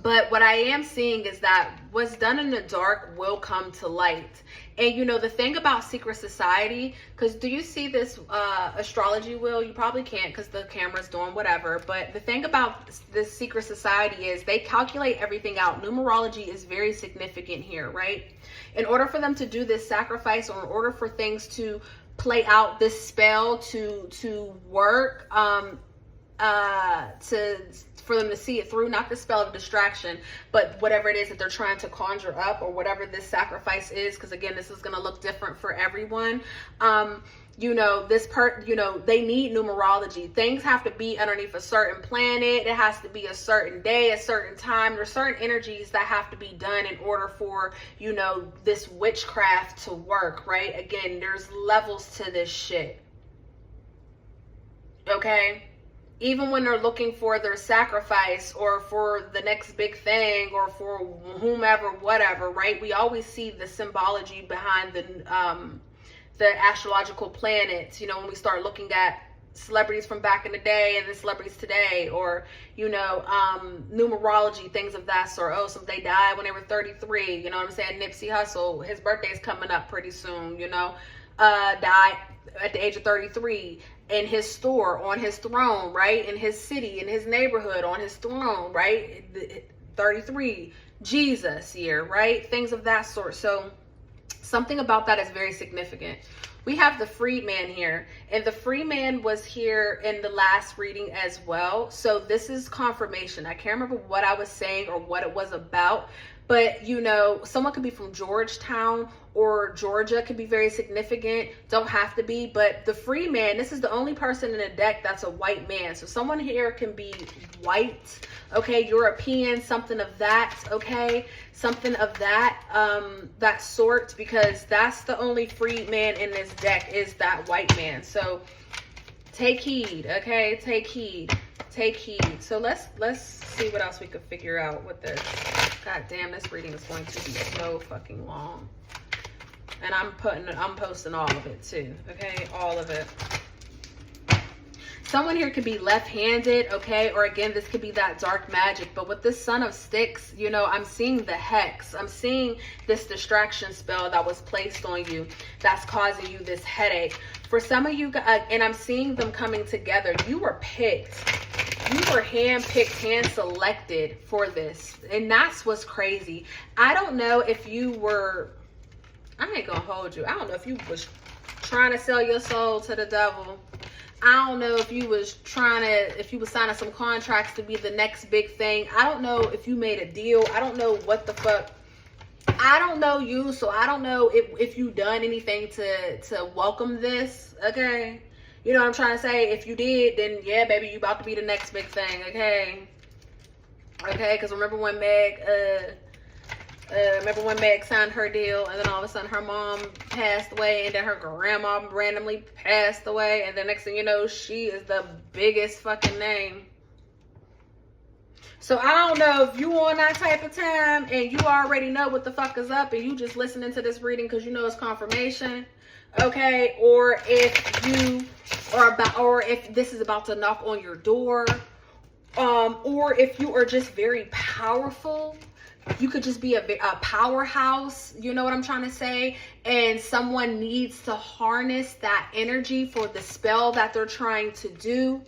But what I am seeing is that what's done in the dark will come to light. And, you know, the thing about secret society, because do you see this astrology wheel? You probably can't because the camera's doing whatever. But the thing about this secret society is they calculate everything out. Numerology is very significant here, right? In order for them to do this sacrifice, or in order for things to play out, this spell to work, for them to see it through, not the spell of distraction, but whatever it is that they're trying to conjure up, or whatever this sacrifice is, because again, this is going to look different for everyone. You know, they need numerology. Things have to be underneath a certain planet. It has to be a certain day, a certain time. There's certain energies that have to be done in order for, you know, this witchcraft to work, right? Again, there's levels to this shit. Okay? Even when they're looking for their sacrifice, or for the next big thing, or for whomever, whatever, right? We always see the symbology behind the astrological planets, you know, when we start looking at celebrities from back in the day and the celebrities today, or, you know, numerology, things of that sort. Oh, so they died when they were 33, you know what I'm saying? Nipsey Hussle, his birthday's coming up pretty soon, you know, died at the age of 33. In his store, on his throne, right? In his city, in his neighborhood, on his throne, right? 33, Jesus year, right? Things of that sort. So something about that is very significant. We have the Freedman here, and the Freedman was here in the last reading as well. So this is confirmation. I can't remember what I was saying or what it was about, but, you know, someone could be from Georgetown, or Georgia could be very significant. Don't have to be, but the Freeman, this is the only person in the deck that's a white man. So someone here can be white, okay, European, something of that, okay, something of that, that sort, because that's the only Freedman in this deck, is that white man. So take heed, okay, take heed. Take heed. So let's see what else we could figure out with this. God damn, this reading is going to be so fucking long. And I'm posting all of it too. Okay, all of it. Someone here could be left-handed, okay? Or again, this could be that dark magic. But with this Son of Sticks, you know, I'm seeing the hex. I'm seeing this distraction spell that was placed on you that's causing you this headache. For some of you guys, and I'm seeing them coming together. You were picked. You were hand-picked, hand-selected for this. And that's what's crazy. I don't know if you were... I ain't gonna hold you. I don't know if you was trying to sell your soul to the devil. I don't know if you was if you was signing some contracts to be the next big thing. I don't know if you made a deal. I don't know what the fuck. I don't know you, so I don't know if you done anything to welcome this, okay? You know what I'm trying to say? If you did, then yeah, baby, you about to be the next big thing, okay? Okay, because remember when Meg signed her deal, and then all of a sudden her mom passed away, and then her grandma randomly passed away, and the next thing you know, she is the biggest fucking name. So I don't know if you on that type of time and you already know what the fuck is up and you just listening to this reading because you know it's confirmation, okay? Or if you are about, or if this is about to knock on your door, or if you are just very powerful. You could just be a powerhouse, you know what I'm trying to say? And someone needs to harness that energy for the spell that they're trying to do.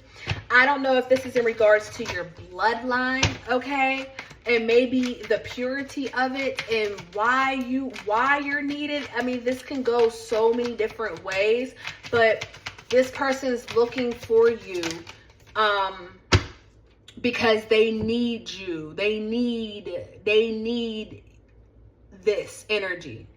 I don't know if this is in regards to your bloodline, okay? And maybe the purity of it and why you're needed. I mean, this can go so many different ways, but this person's looking for you, because they need you. They need this energy.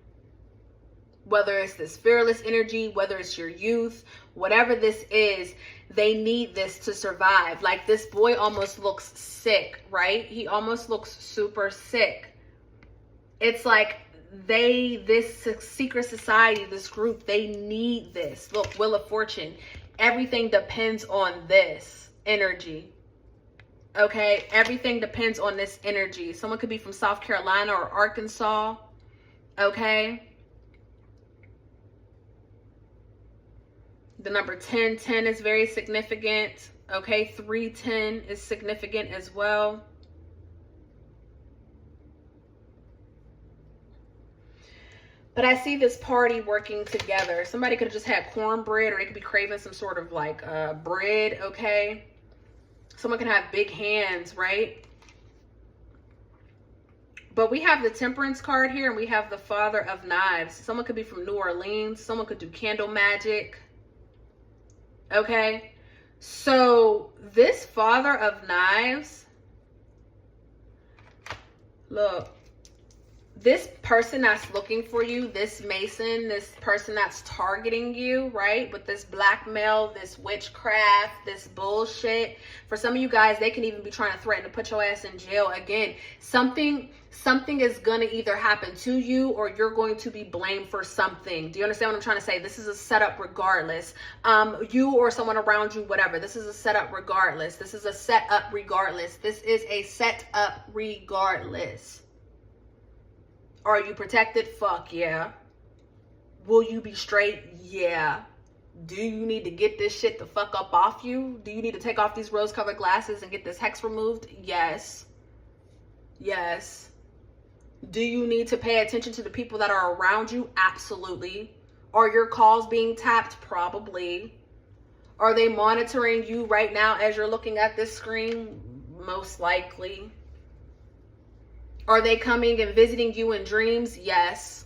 Whether it's this fearless energy, whether it's your youth, whatever this is, they need this to survive. Like this boy almost looks sick, right? He almost looks super sick. It's like this secret society, this group, they need this. Look, Wheel of Fortune. Everything depends on this energy. Okay, everything depends on this energy. Someone could be from South Carolina or Arkansas. Okay. The number 10 is very significant. Okay, 310 is significant as well. But I see this party working together. Somebody could have just had cornbread, or they could be craving some sort of like bread, okay? Someone can have big hands, right? But we have the Temperance card here, and we have the Father of Knives. Someone could be from New Orleans. Someone could do candle magic. Okay? So this Father of Knives, look, this person that's looking for you, this Mason, this person that's targeting you, right? With this blackmail, this witchcraft, this bullshit. For some of you guys, they can even be trying to threaten to put your ass in jail. Again, something is going to either happen to you, or you're going to be blamed for something. Do you understand what I'm trying to say? This is a setup regardless. You or someone around you, whatever. This is a setup regardless. This is a setup regardless. This is a setup regardless. Are you protected? Fuck yeah. Will you be straight? Yeah. Do you need to get this shit the fuck up off you? Do you need to take off these rose-colored glasses and get this hex removed? Yes. Yes. Do you need to pay attention to the people that are around you? Absolutely. Are your calls being tapped? Probably. Are they monitoring you right now as you're looking at this screen? Most likely. Are they coming and visiting you in dreams? Yes.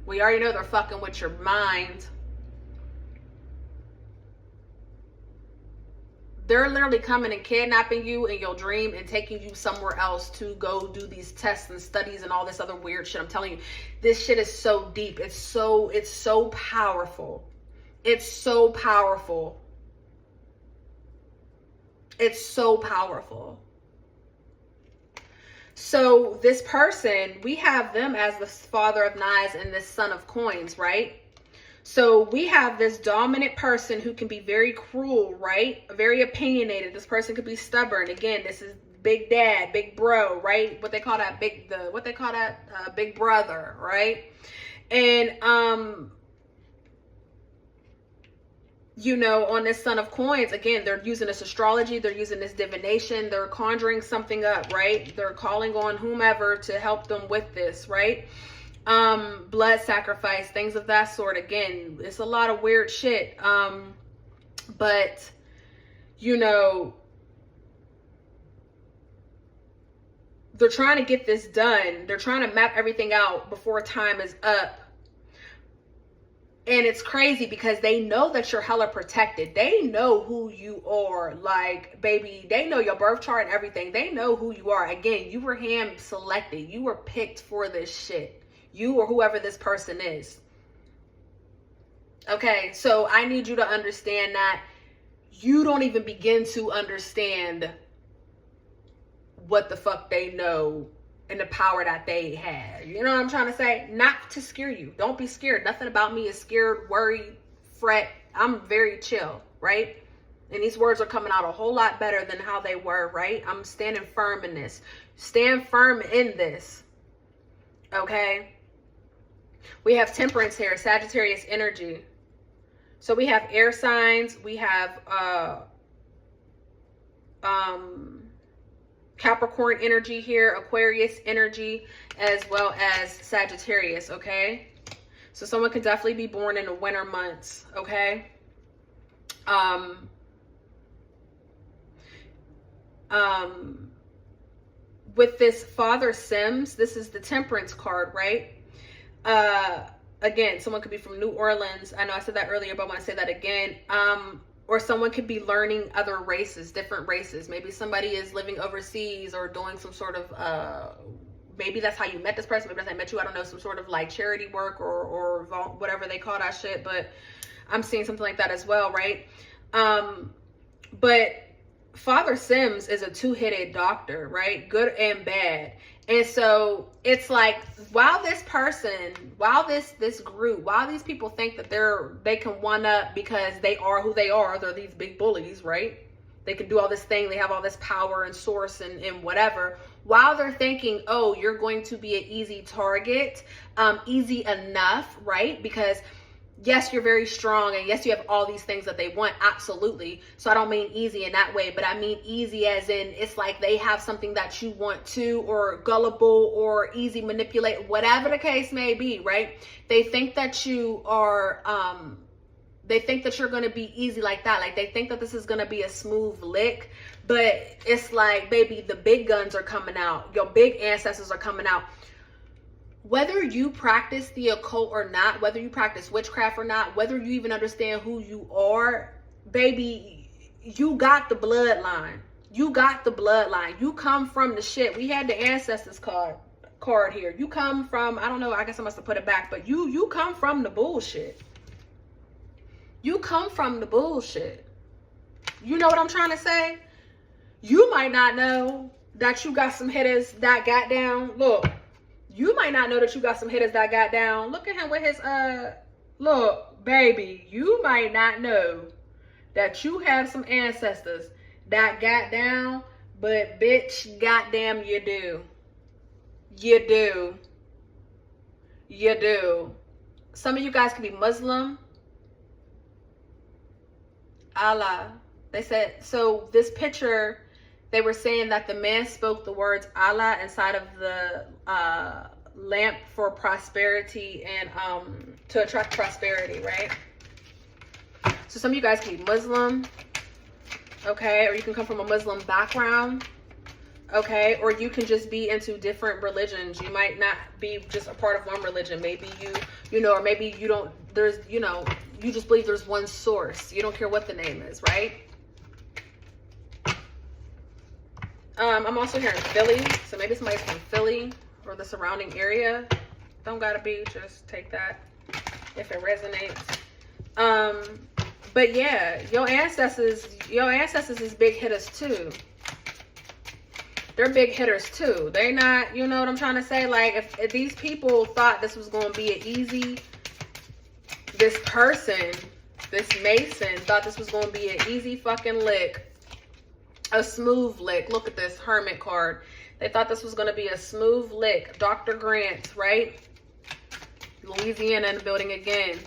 We already know they're fucking with your mind. They're literally coming and kidnapping you in your dream and taking you somewhere else to go do these tests and studies and all this other weird shit. I'm telling you, this shit is so deep. It's so powerful. It's so powerful. It's so powerful. So this person, we have them as the Father of Knives and this Son of Coins, right? So we have this dominant person who can be very cruel, right? Very opinionated. This person could be stubborn. Again, this is big dad, big bro, right? What they call that big brother, right? And you know, on this Son of Coins, again, they're using this astrology, they're using this divination, they're conjuring something up, right? They're calling on whomever to help them with this, right? Blood sacrifice, things of that sort. Again, it's a lot of weird shit. But, you know, they're trying to get this done. They're trying to map everything out before time is up. And it's crazy because they know that you're hella protected. They know who you are. Like, baby, they know your birth chart and everything. They know who you are. Again, you were hand selected. You were picked for this shit. You or whoever this person is. Okay, so I need you to understand that you don't even begin to understand what the fuck they know and the power that they have. You know what I'm trying to say? Not to scare you. Don't be scared. Nothing about me is scared, worried, fret. I'm very chill, right? And these words are coming out a whole lot better than how they were, right? I'm standing firm in this. Stand firm in this. Okay? We have Temperance here, Sagittarius energy. So we have air signs. We have Capricorn energy here, Aquarius energy, as well as Sagittarius, okay? So someone could definitely be born in the winter months, okay? With this Father Sims, this is the Temperance card, right? Again, someone could be from New Orleans. I know I said that earlier, but I want to say that again. Or someone could be learning other races, different races. Maybe somebody is living overseas or doing some sort of, maybe that's how you met this person. Maybe that's how I met you. I don't know, some sort of like charity work or whatever they call that shit. But I'm seeing something like that as well, right? But Father Sims is a two-headed doctor, right? Good and bad. And so it's like, while this person, while this group, while these people think that they can one up because they are who they are, they're these big bullies, right? They can do all this thing, they have all this power and source and whatever. While they're thinking, oh, you're going to be an easy target, easy enough, right? Because yes, you're very strong, and yes, you have all these things that they want, absolutely. So I don't mean easy in that way, but I mean easy as in it's like they have something that you want to, or gullible, or easy manipulate, whatever the case may be, right? They think that you are, they think that you're going to be easy like that. Like they think that this is going to be a smooth lick, but it's like, baby, the big guns are coming out. Your big ancestors are coming out. Whether you practice the occult or not, whether you practice witchcraft or not, whether you even understand who you are, baby, you got the bloodline. You got the bloodline. You come from the shit. We had the ancestors card here. You come from, I don't know, I guess I must have put it back, but you come from the bullshit. You come from the bullshit. You know what I'm trying to say? You might not know that you got some hitters that got down. Look. You might not know that you got some hitters that got down. Look at him with his, look, baby, you might not know that you have some ancestors that got down, but bitch, goddamn, you do. You do. You do. Some of you guys could be Muslim. Allah. They said, so this picture, they were saying that the man spoke the words Allah inside of the lamp for prosperity and to attract prosperity, right? So some of you guys can be Muslim, okay? Or you can come from a Muslim background, okay? Or you can just be into different religions. You might not be just a part of one religion. Maybe you know, or maybe you don't, there's, you know, you just believe there's one source. You don't care what the name is, right? I'm also here in Philly, so maybe somebody's from Philly or the surrounding area. Don't gotta be, just take that if it resonates. But yeah, your ancestors is big hitters too. They're big hitters too. They're not, you know what I'm trying to say? Like if these people thought this was gonna be an easy, this person, this Mason thought this was gonna be an easy fucking lick. A smooth lick. Look at this Hermit card. They thought this was going to be a smooth lick. Dr. Grant, right? Louisiana in the building again.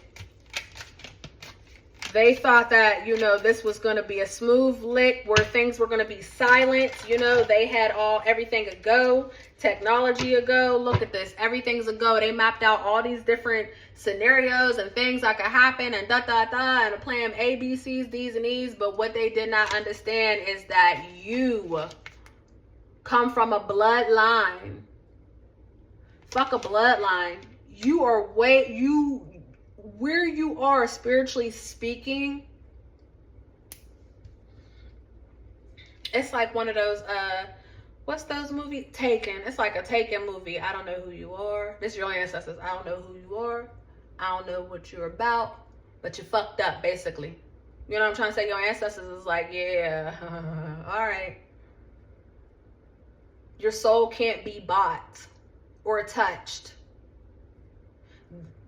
They thought that, you know, this was going to be a smooth lick where things were going to be silent. You know, they had everything a go, technology a go. Look at this. Everything's a go. They mapped out all these different scenarios and things that could happen and and a plan A, B, C's, D's, and E's. But what they did not understand is that you come from a bloodline. Fuck a bloodline. You are where you are spiritually speaking, it's like one of those what's those movies? Taken. It's like a Taken movie. I don't know who you are. This is your ancestors. I don't know who you are. I don't know what you're about, but you fucked up, basically. You know what I'm trying to say? Your ancestors is like, yeah, all right. Your soul can't be bought or touched.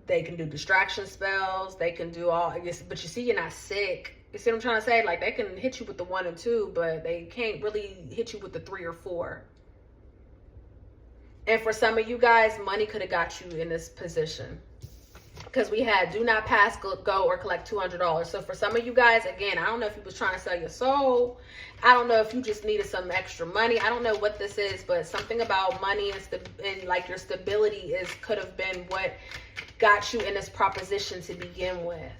They can do distraction spells. They can do all, I guess, but you see, you're not sick. You see what I'm trying to say? Like, they can hit you with the 1 and 2, but they can't really hit you with the 3 or 4. And for some of you guys, money could have got you in this position. Because we had do not pass, go, or collect $200. So for some of you guys, again, I don't know if you was trying to sell your soul. I don't know if you just needed some extra money. I don't know what this is, but something about money and like your stability could have been what got you in this proposition to begin with.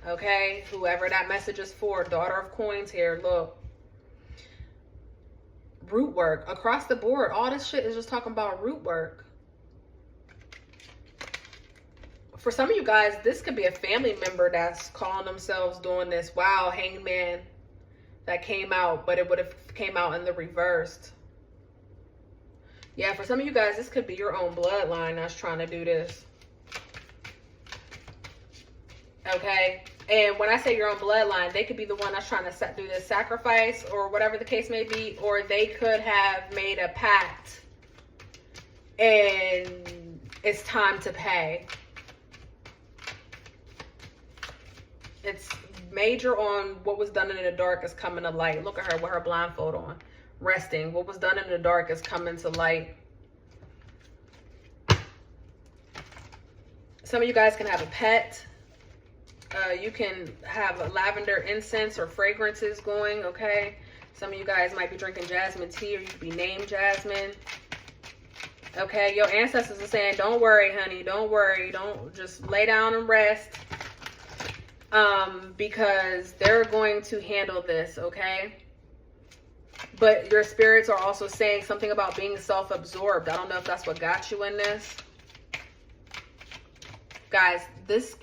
Okay, whoever that message is for, daughter of coins here, look. Root work across the board. All this shit is just talking about root work. For some of you guys, this could be a family member that's calling themselves doing this. Wow, hangman that came out, but it would have came out in the reversed. Yeah, for some of you guys, this could be your own bloodline that's trying to do this. Okay, and when I say your own bloodline, they could be the one that's trying to do this sacrifice or whatever the case may be, or they could have made a pact and it's time to pay. It's major on what was done in the dark is coming to light. Look at her with her blindfold on, resting. What was done in the dark is coming to light. Some of you guys can have a pet. You can have lavender incense or fragrances going, okay? Some of you guys might be drinking jasmine tea, or you could be named Jasmine. Okay, your ancestors are saying, don't worry, honey, don't worry. Don't, just lay down and rest. Because they're going to handle this, okay? But your spirits are also saying something about being self-absorbed. I don't know if that's what got you in this. Guys, this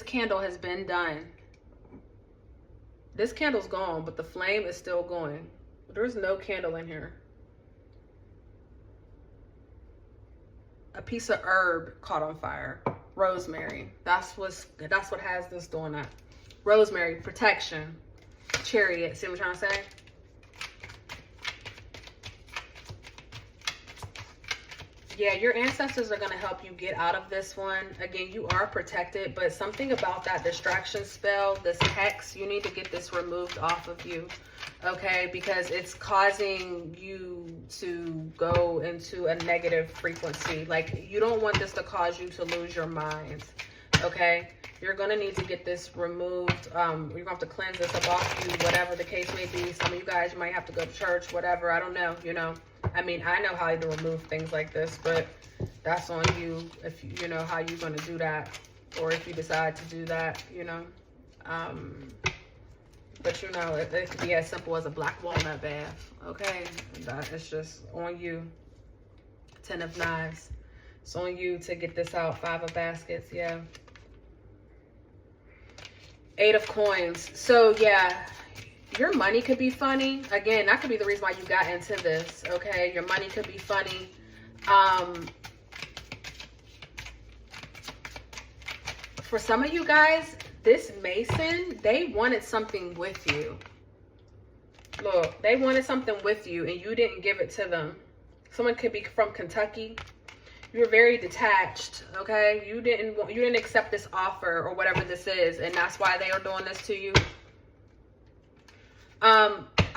candle has been done. This candle's gone, but the flame is still going. There's no candle in here. A piece of herb caught on fire. Rosemary. That's what has this doing that. Rosemary, protection, Chariot. See what I'm trying to say? Yeah, your ancestors are going to help you get out of this one. Again, you are protected, but something about that distraction spell, this hex, you need to get this removed off of you, okay? Because it's causing you to go into a negative frequency. Like, you don't want this to cause you to lose your mind, okay? You're going to need to get this removed. You're going to have to cleanse this up off you, whatever the case may be. Some of you guys might have to go to church, whatever. I don't know, you know. I mean, I know how to remove things like this, but that's on you if you know how you're going to do that, or if you decide to do that, you know. But you know, it could be as simple as a black walnut bath, okay? That is just on you. 10 of knives. It's on you to get this out. 5 of baskets, yeah. 8 of coins. So yeah, your money could be funny. Again, that could be the reason why you got into this, okay? Your money could be funny. For some of you guys, this Mason, they wanted something with you. Look, they wanted something with you and you didn't give it to them. Someone could be from Kentucky. You were very detached, okay? You didn't accept this offer or whatever this is, and that's why they are doing this to you.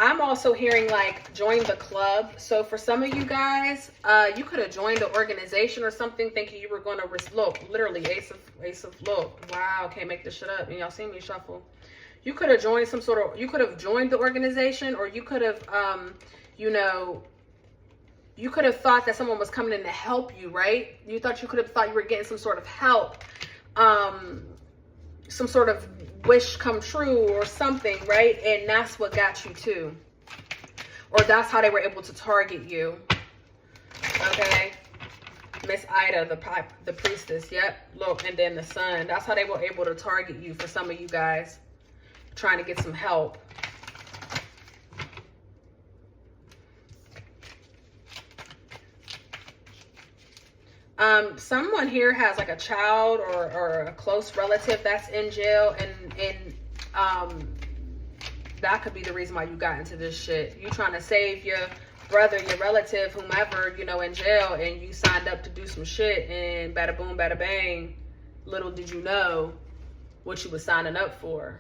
I'm also hearing like join the club. So for some of you guys, you could have joined an organization or something thinking you were going to look, literally ace of look. Wow, can't make this shit up. And y'all see me shuffle. You could have joined some sort of, you could have joined the organization, or you could have, you know, you could have thought that someone was coming in to help you, right? You could have thought you were getting some sort of help, some sort of wish come true or something, right? And that's what got you too. Or that's how they were able to target you. Okay. Miss Ida, the priestess. Yep. Look, and then the sun. That's how they were able to target you for some of you guys trying to get some help. Someone here has like a child or a close relative that's in jail, and that could be the reason why you got into this shit. You trying to save your brother, your relative, whomever, you know, in jail, and you signed up to do some shit, and bada boom, bada bang, little did you know what you was signing up for.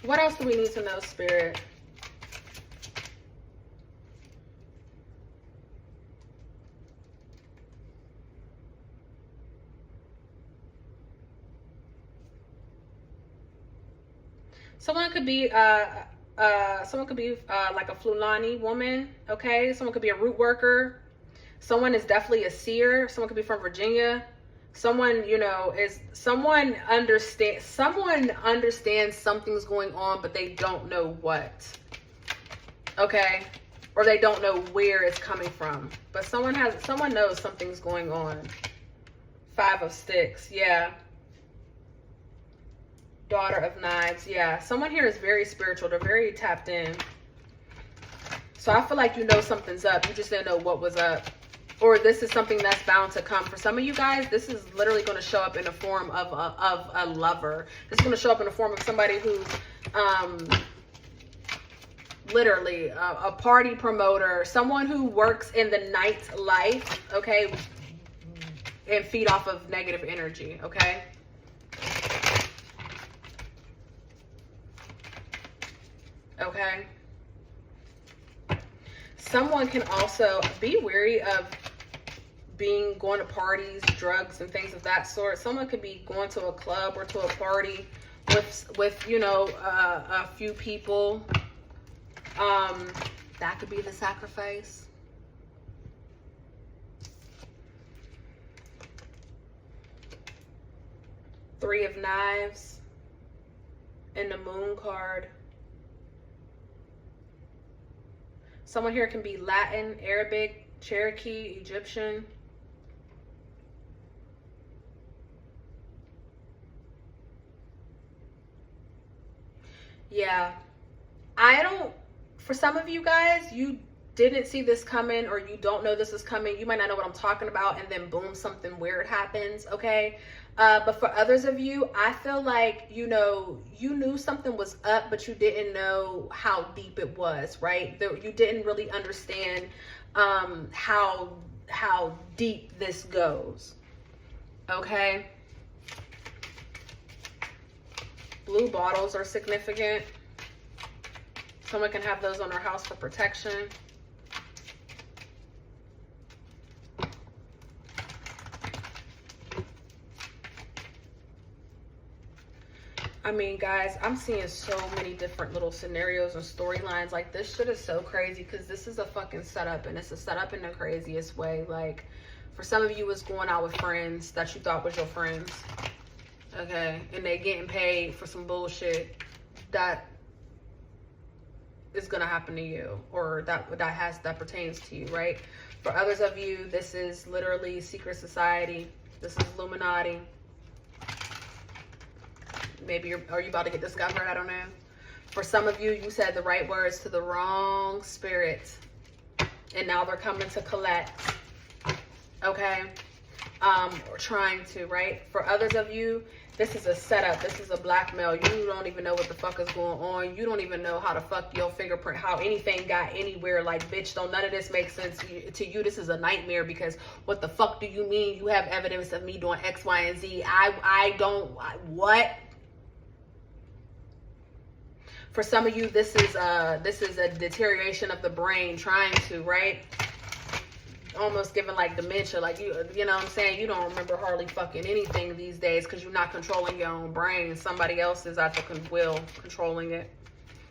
What else do we need to know, Spirit? Someone could be like a Fulani woman, okay? Someone could be a root worker. Someone is definitely a seer. Someone could be from Virginia. Someone, you know, someone understands something's going on, but they don't know what. Okay? Or they don't know where it's coming from. But someone knows something's going on. 5 of Sticks, yeah. Daughter of Knives, yeah. Someone here is very spiritual. They're very tapped in. So I feel like you know something's up. You just didn't know what was up. Or this is something that's bound to come. For some of you guys, this is literally going to show up in the form of a lover. This is going to show up in the form of somebody who, literally, a party promoter, someone who works in the nightlife, okay, and feed off of negative energy, okay? Okay. Someone can also be weary of going to parties, drugs, and things of that sort. Someone could be going to a club or to a party with you know, a few people. That could be the sacrifice. Three of Knives and the Moon card. Someone here can be Latin, Arabic, Cherokee, Egyptian. Yeah. For some of you guys, you didn't see this coming, or you don't know this is coming. You might not know what I'm talking about, and then boom, something weird happens, okay? But for others of you, I feel like, you know, you knew something was up, but you didn't know how deep it was, right? You didn't really understand how deep this goes, okay? Blue bottles are significant. Someone can have those on their house for protection. I mean, guys, I'm seeing so many different little scenarios and storylines. Like, this shit is so crazy because this is a fucking setup, and it's a setup in the craziest way. Like, for some of you, it's going out with friends that you thought was your friends, okay? And they getting paid for some bullshit that is gonna happen to you, or that pertains to you, right? For others of you, this is literally secret society. This is Illuminati. Maybe are you about to get discovered? I don't know. For some of you, you said the right words to the wrong spirit, and now they're coming to collect, okay? Or trying to, right? For others of you, This is a setup. This is a blackmail. You don't even know what the fuck is going on. You don't even know how the fuck your fingerprint, how anything got anywhere. Like, bitch, don't none of this make sense to you. This is a nightmare, because what the fuck do you mean you have evidence of me doing X, Y, and Z? What? For some of you, this is a deterioration of the brain, trying to, right? Almost giving like dementia, like you know what I'm saying? You don't remember hardly fucking anything these days because you're not controlling your own brain. Somebody else is at the will controlling it.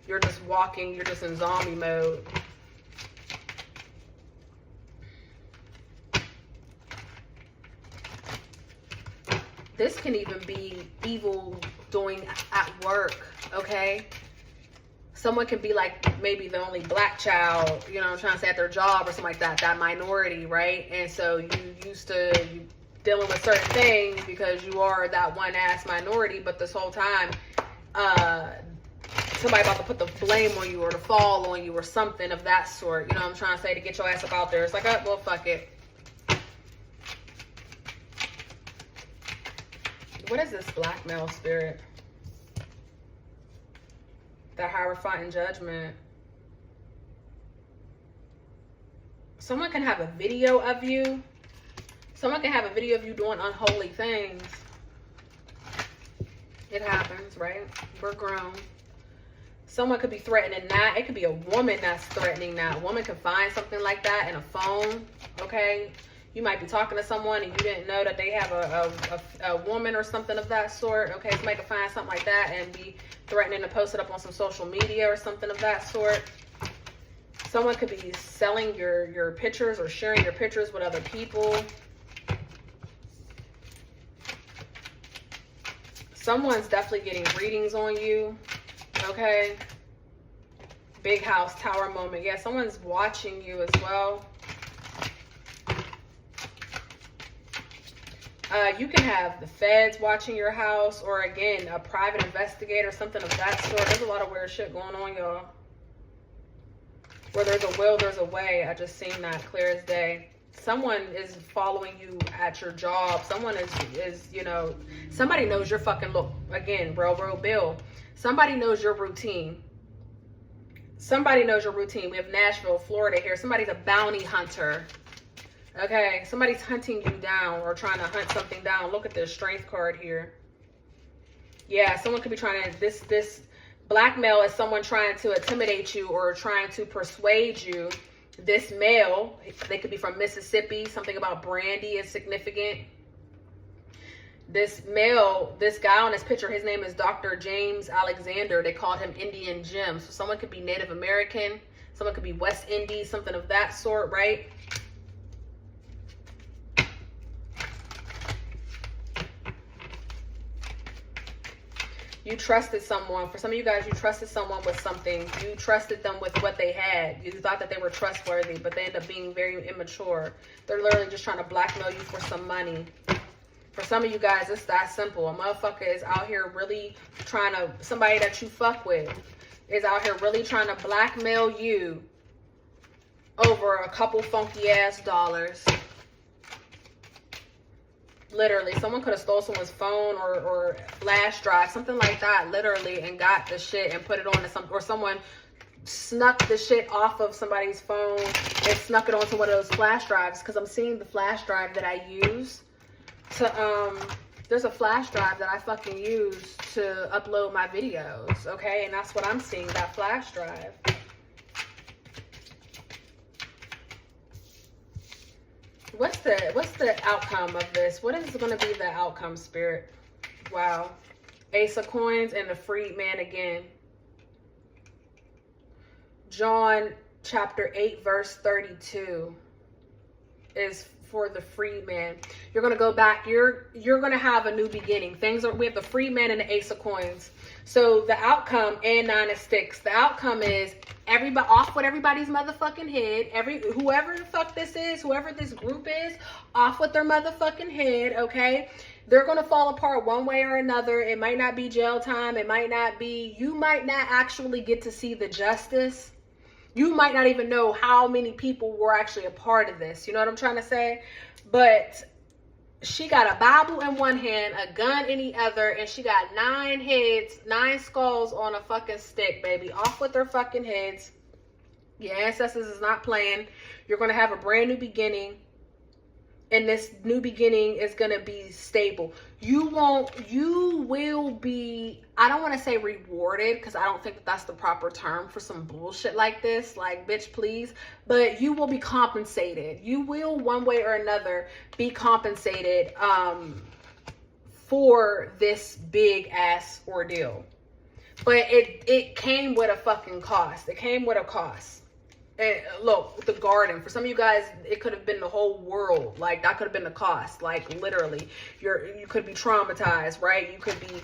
You're just walking, you're just in zombie mode. This can even be evil doing at work, okay? Someone can be like maybe the only black child, you know what I'm trying to say, at their job or something like that, that minority, right? And so you used to dealing with certain things because you are that one ass minority, but this whole time, somebody about to put the blame on you or the fall on you or something of that sort. You know what I'm trying to say, to get your ass up out there. It's like, oh, well, fuck it. What is this blackmail spirit? The Hierophant judgment. Someone can have a video of you. Someone can have a video of you doing unholy things. It happens, right? We're grown. Someone could be threatening that. It could be a woman that's threatening that. A woman can find something like that in a phone, okay? You might be talking to someone and you didn't know that they have a woman or something of that sort. Okay, somebody can find something like that and be threatening to post it up on some social media or something of that sort. Someone could be selling your pictures or sharing your pictures with other people. Someone's definitely getting readings on you, okay? Big house, tower moment. Yeah, someone's watching you as well. You can have the feds watching your house, or again, a private investigator, something of that sort. There's a lot of weird shit going on, y'all. Where there's a will, there's a way. I just seen that clear as day. Someone is following you at your job. Someone is you know, somebody knows your fucking look. Again, railroad bill. Somebody knows your routine. Somebody knows your routine. We have Nashville, Florida here. Somebody's a bounty hunter. Okay, somebody's hunting you down or trying to hunt something down. Look at this strength card here. Yeah, someone could be trying to, this blackmail is someone trying to intimidate you or trying to persuade you. This male, they could be from Mississippi. Something about brandy is significant. This male, this guy on this picture, his name is Dr. James Alexander. They called him Indian Jim. So someone could be Native American. Someone could be West Indies, something of that sort, right? You trusted someone. For some of you guys, you trusted someone with something. You trusted them with what they had. You thought that they were trustworthy, but they end up being very immature. They're literally just trying to blackmail you for some money. For some of you guys, it's that simple. A motherfucker is out here really trying to, somebody that you fuck with is out here really trying to blackmail you over a couple funky ass dollars. Literally, someone could have stole someone's phone or flash drive, something like that, literally, and got the shit and put it on to some, or someone snuck the shit off of somebody's phone and snuck it onto one of those flash drives. Because I'm seeing the flash drive that I use to, there's a flash drive that I fucking use to upload my videos, okay? And that's what I'm seeing, that flash drive. What's the outcome of this? What is going to be the outcome, Spirit? Wow. Ace of Coins and the freed man again. John chapter 8 verse 32 is for the freed man. You're going to go back. You're going to have a new beginning. We have the freed man and the Ace of Coins. So the outcome, and 9 of Sticks. The outcome is everybody off with everybody's motherfucking head. Whoever the fuck this is, whoever this group is, off with their motherfucking head, okay? They're going to fall apart one way or another. It might not be jail time. It might not be, you might not actually get to see the justice. You might not even know how many people were actually a part of this. You know what I'm trying to say? But She got a Bible in one hand, a gun in the other, and she got 9 heads, 9 skulls on a fucking stick, baby. Off with their fucking heads. Your ancestors is not playing. You're going to have a brand new beginning. And this new beginning is going to be stable. You will be, I don't want to say rewarded, because I don't think that that's the proper term for some bullshit like this. Like, bitch, please. But you will be compensated. You will, one way or another, be compensated for this big ass ordeal. But it came with a fucking cost. It came with a cost. And look, the garden, for some of you guys, it could have been the whole world. Like, that could have been the cost. Like, literally, you could be traumatized, right? You could be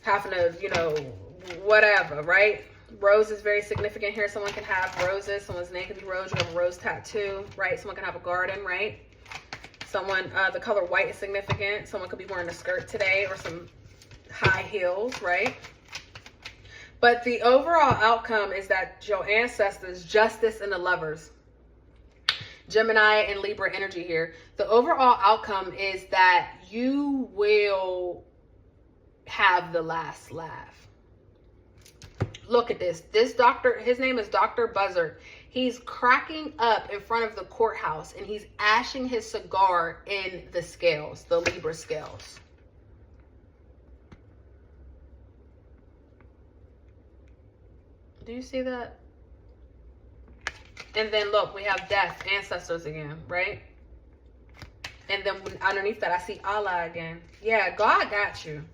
having to, you know, whatever, right? Rose is very significant here. Someone can have roses. Someone's name can be Rose. You have a rose tattoo, right? Someone can have a garden, right? Someone, the color white is significant. Someone could be wearing a skirt today or some high heels, right? But the overall outcome is that your ancestors, justice and the lovers, Gemini and Libra energy here. The overall outcome is that you will have the last laugh. Look at this. This doctor, his name is Dr. Buzzard. He's cracking up in front of the courthouse and he's ashing his cigar in the scales, the Libra scales. Do you see that? And then look, we have death, ancestors again, right? And then underneath that, I see Allah again. Yeah, God got you.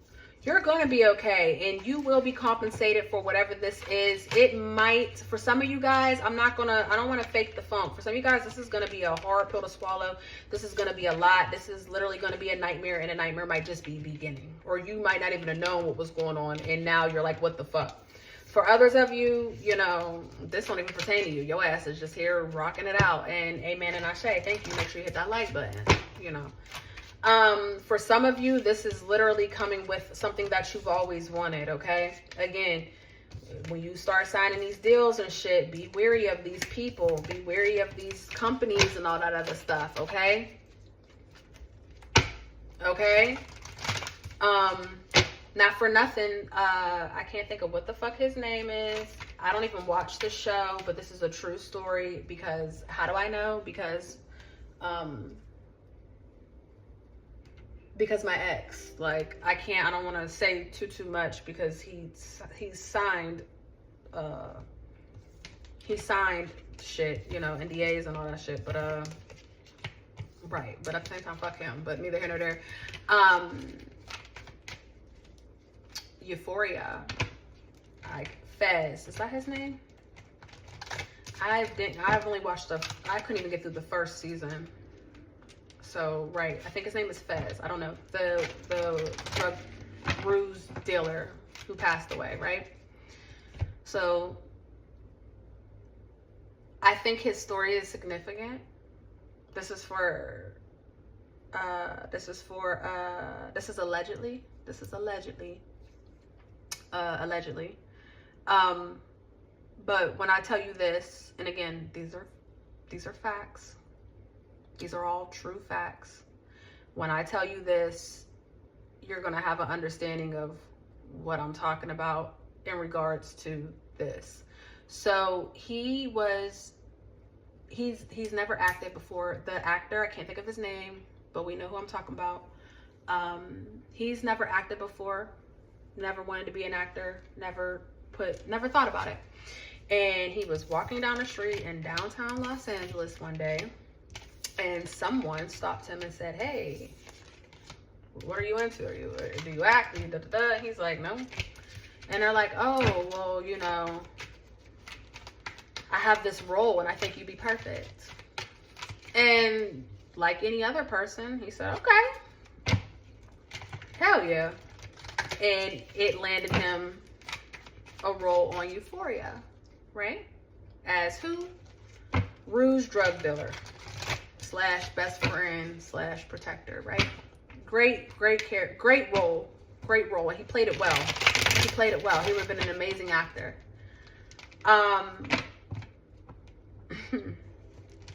You're going to be okay. And you will be compensated for whatever this is. It might, for some of you guys, I don't want to fake the funk. For some of you guys, this is going to be a hard pill to swallow. This is going to be a lot. This is literally going to be a nightmare. And a nightmare might just be beginning. Or you might not even have known what was going on. And now you're like, what the fuck? For others of you, you know, this won't even pertain to you. Your ass is just here rocking it out. And amen and ashe. Thank you. Make sure you hit that like button, you know. For some of you, this is literally coming with something that you've always wanted, okay? Again, when you start signing these deals and shit, be wary of these people. Be wary of these companies and all that other stuff, okay? Okay? Not for nothing, I can't think of what the fuck his name is. I don't even watch the show, but this is a true story because, how do I know? Because my ex, like, I don't want to say too much because he signed shit, you know, NDAs and all that shit, but, right, but at the same time, fuck him, but neither here nor there. Euphoria, like Fez, is that his name? I've only watched I couldn't even get through the first season. So, right, I think his name is Fez. I don't know, the drug ruse dealer who passed away, right? So I think his story is significant. This is allegedly. But when I tell you this, and again, these are facts. These are all true facts. When I tell you this, you're going to have an understanding of what I'm talking about in regards to this. So he's never acted before. The actor, I can't think of his name, but we know who I'm talking about. He's never acted before. Never wanted to be an actor, never thought about it. And he was walking down the street in downtown Los Angeles one day, and someone stopped him and said, "Hey, what are you into? Do you act? Do you da-da-da?" He's like, "No." And they're like, "Oh, well, you know, I have this role and I think you'd be perfect." And like any other person, he said, "Okay, hell yeah." And it landed him a role on Euphoria, right? As who? Ruse drug dealer / best friend / protector, right? Great role. And he played it well. He would have been an amazing actor.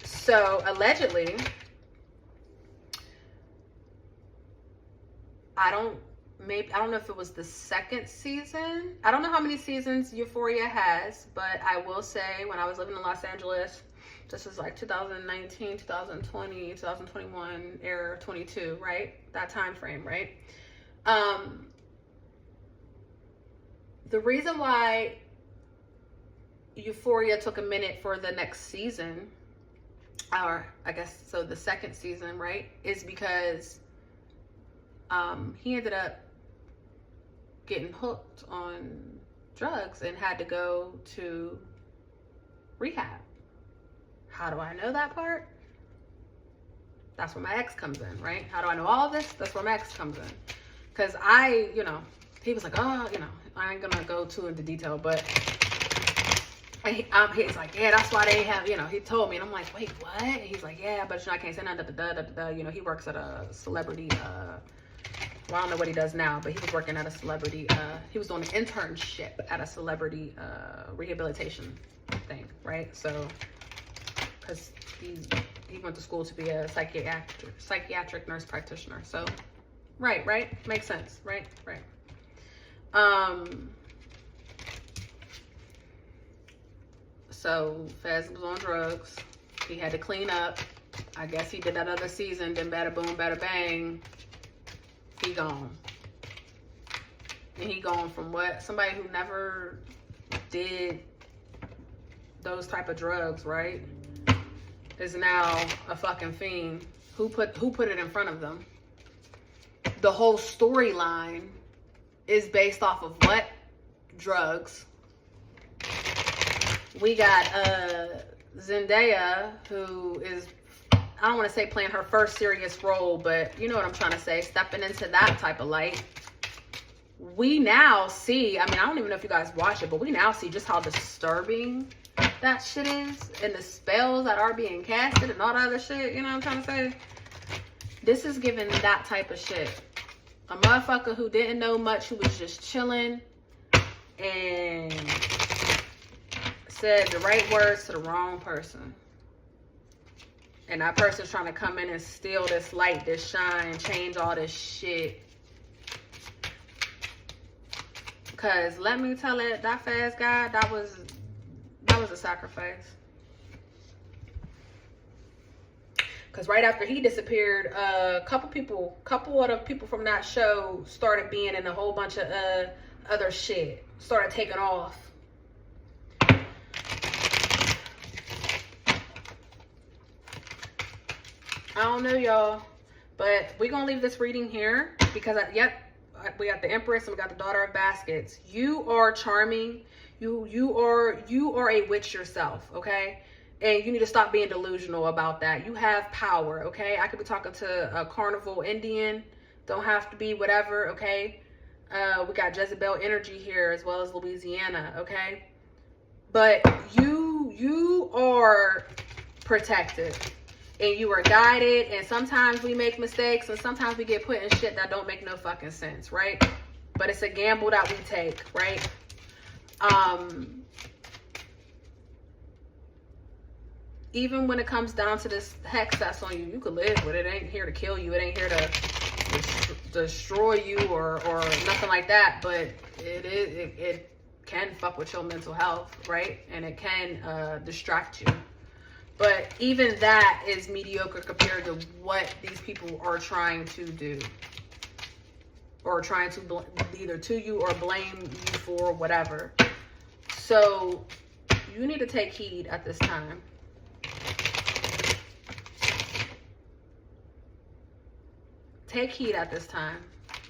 So allegedly, I don't know if it was the second season. I don't know how many seasons Euphoria has, but I will say when I was living in Los Angeles, this is like 2019, 2020, 2021, era 22, right? That time frame, right? The reason why Euphoria took a minute for the next season, or I guess so the second season, right, is because he ended up getting hooked on drugs and had to go to rehab. How do I know that part? That's where my ex comes in, right? How do I know all this? That's where my ex comes in. Because he was like, oh, I ain't gonna go too into detail, but he's like, yeah, that's why they have, he told me. And I'm like, wait, what? And he's like, yeah, but I can't say nothing, he works at a celebrity, well, I don't know what he does now, but he was working at a celebrity, he was doing an internship at a celebrity rehabilitation thing, right? So, because he went to school to be a psychiatric nurse practitioner. So, right, makes sense, right. So Fez was on drugs. He had to clean up. I guess he did that other season. Then bada boom, bada bang. He gone. And he gone from what? Somebody who never did those type of drugs, right? Is now a fucking fiend. Who put it in front of them? The whole storyline is based off of what? Drugs. We got Zendaya, who is, I don't want to say playing her first serious role, but you know what I'm trying to say, stepping into that type of light. We now see, I don't even know if you guys watch it, but we now see just how disturbing that shit is, and the spells that are being casted and all that other shit, you know what I'm trying to say? This is giving that type of shit. A motherfucker who didn't know much, who was just chilling and said the right words to the wrong person. And that person's trying to come in and steal this light, this shine, change all this shit. Because let me tell it, that fast guy, that was a sacrifice. Because right after he disappeared, a couple of the people from that show started being in a whole bunch of other shit. Started taking off. I don't know, y'all, but we're going to leave this reading here because, we got the Empress and we got the Daughter of Baskets. You are charming. You are a witch yourself, okay? And you need to stop being delusional about that. You have power, okay? I could be talking to a Carnival Indian. Don't have to be whatever, okay? We got Jezebel energy here as well as Louisiana, okay? But you are protected. And you are guided, and sometimes we make mistakes, and sometimes we get put in shit that don't make no fucking sense, right? But it's a gamble that we take, right? Even when it comes down to this hex that's on you, you could live with it. It ain't here to kill you. It ain't here to destroy you or nothing like that. But it can fuck with your mental health, right? And it can distract you. But even that is mediocre compared to what these people are trying to do. Or trying to either to you or blame you for whatever. So you need to take heed at this time. Take heed at this time.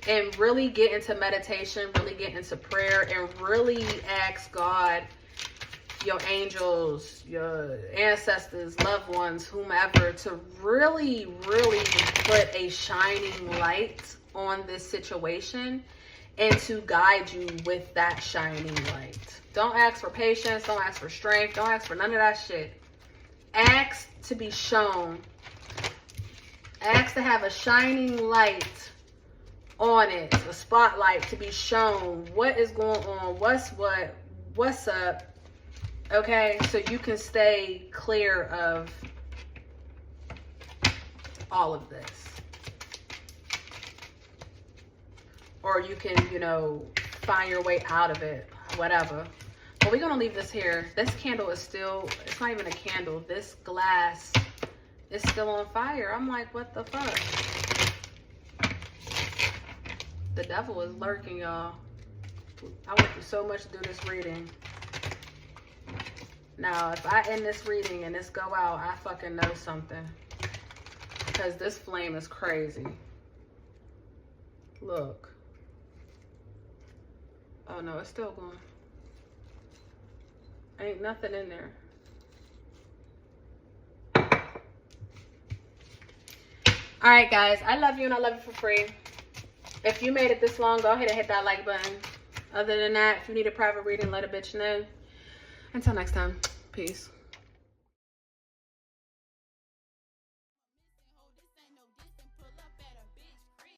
And really get into meditation, really get into prayer, and really ask God, your angels, your ancestors, loved ones, whomever, to really, really put a shining light on this situation and to guide you with that shining light. Don't ask for patience. Don't ask for strength. Don't ask for none of that shit. Ask to be shown. Ask to have a shining light on it, a spotlight to be shown what is going on, what's up. Okay, so you can stay clear of all of this. or you can, you know, find your way out of it, whatever. But we're gonna leave this here. This candle is still, it's not even a candle. This glass is still on fire. I'm like, what the fuck? The devil is lurking, y'all. I went through so much to do this reading. Now, if I end this reading and this go out, I fucking know something. Because this flame is crazy. Look. Oh no, it's still going. Ain't nothing in there. Alright guys, I love you and I love you for free. If you made it this long, go ahead and hit that like button. Other than that, if you need a private reading, let a bitch know. Until next time, peace.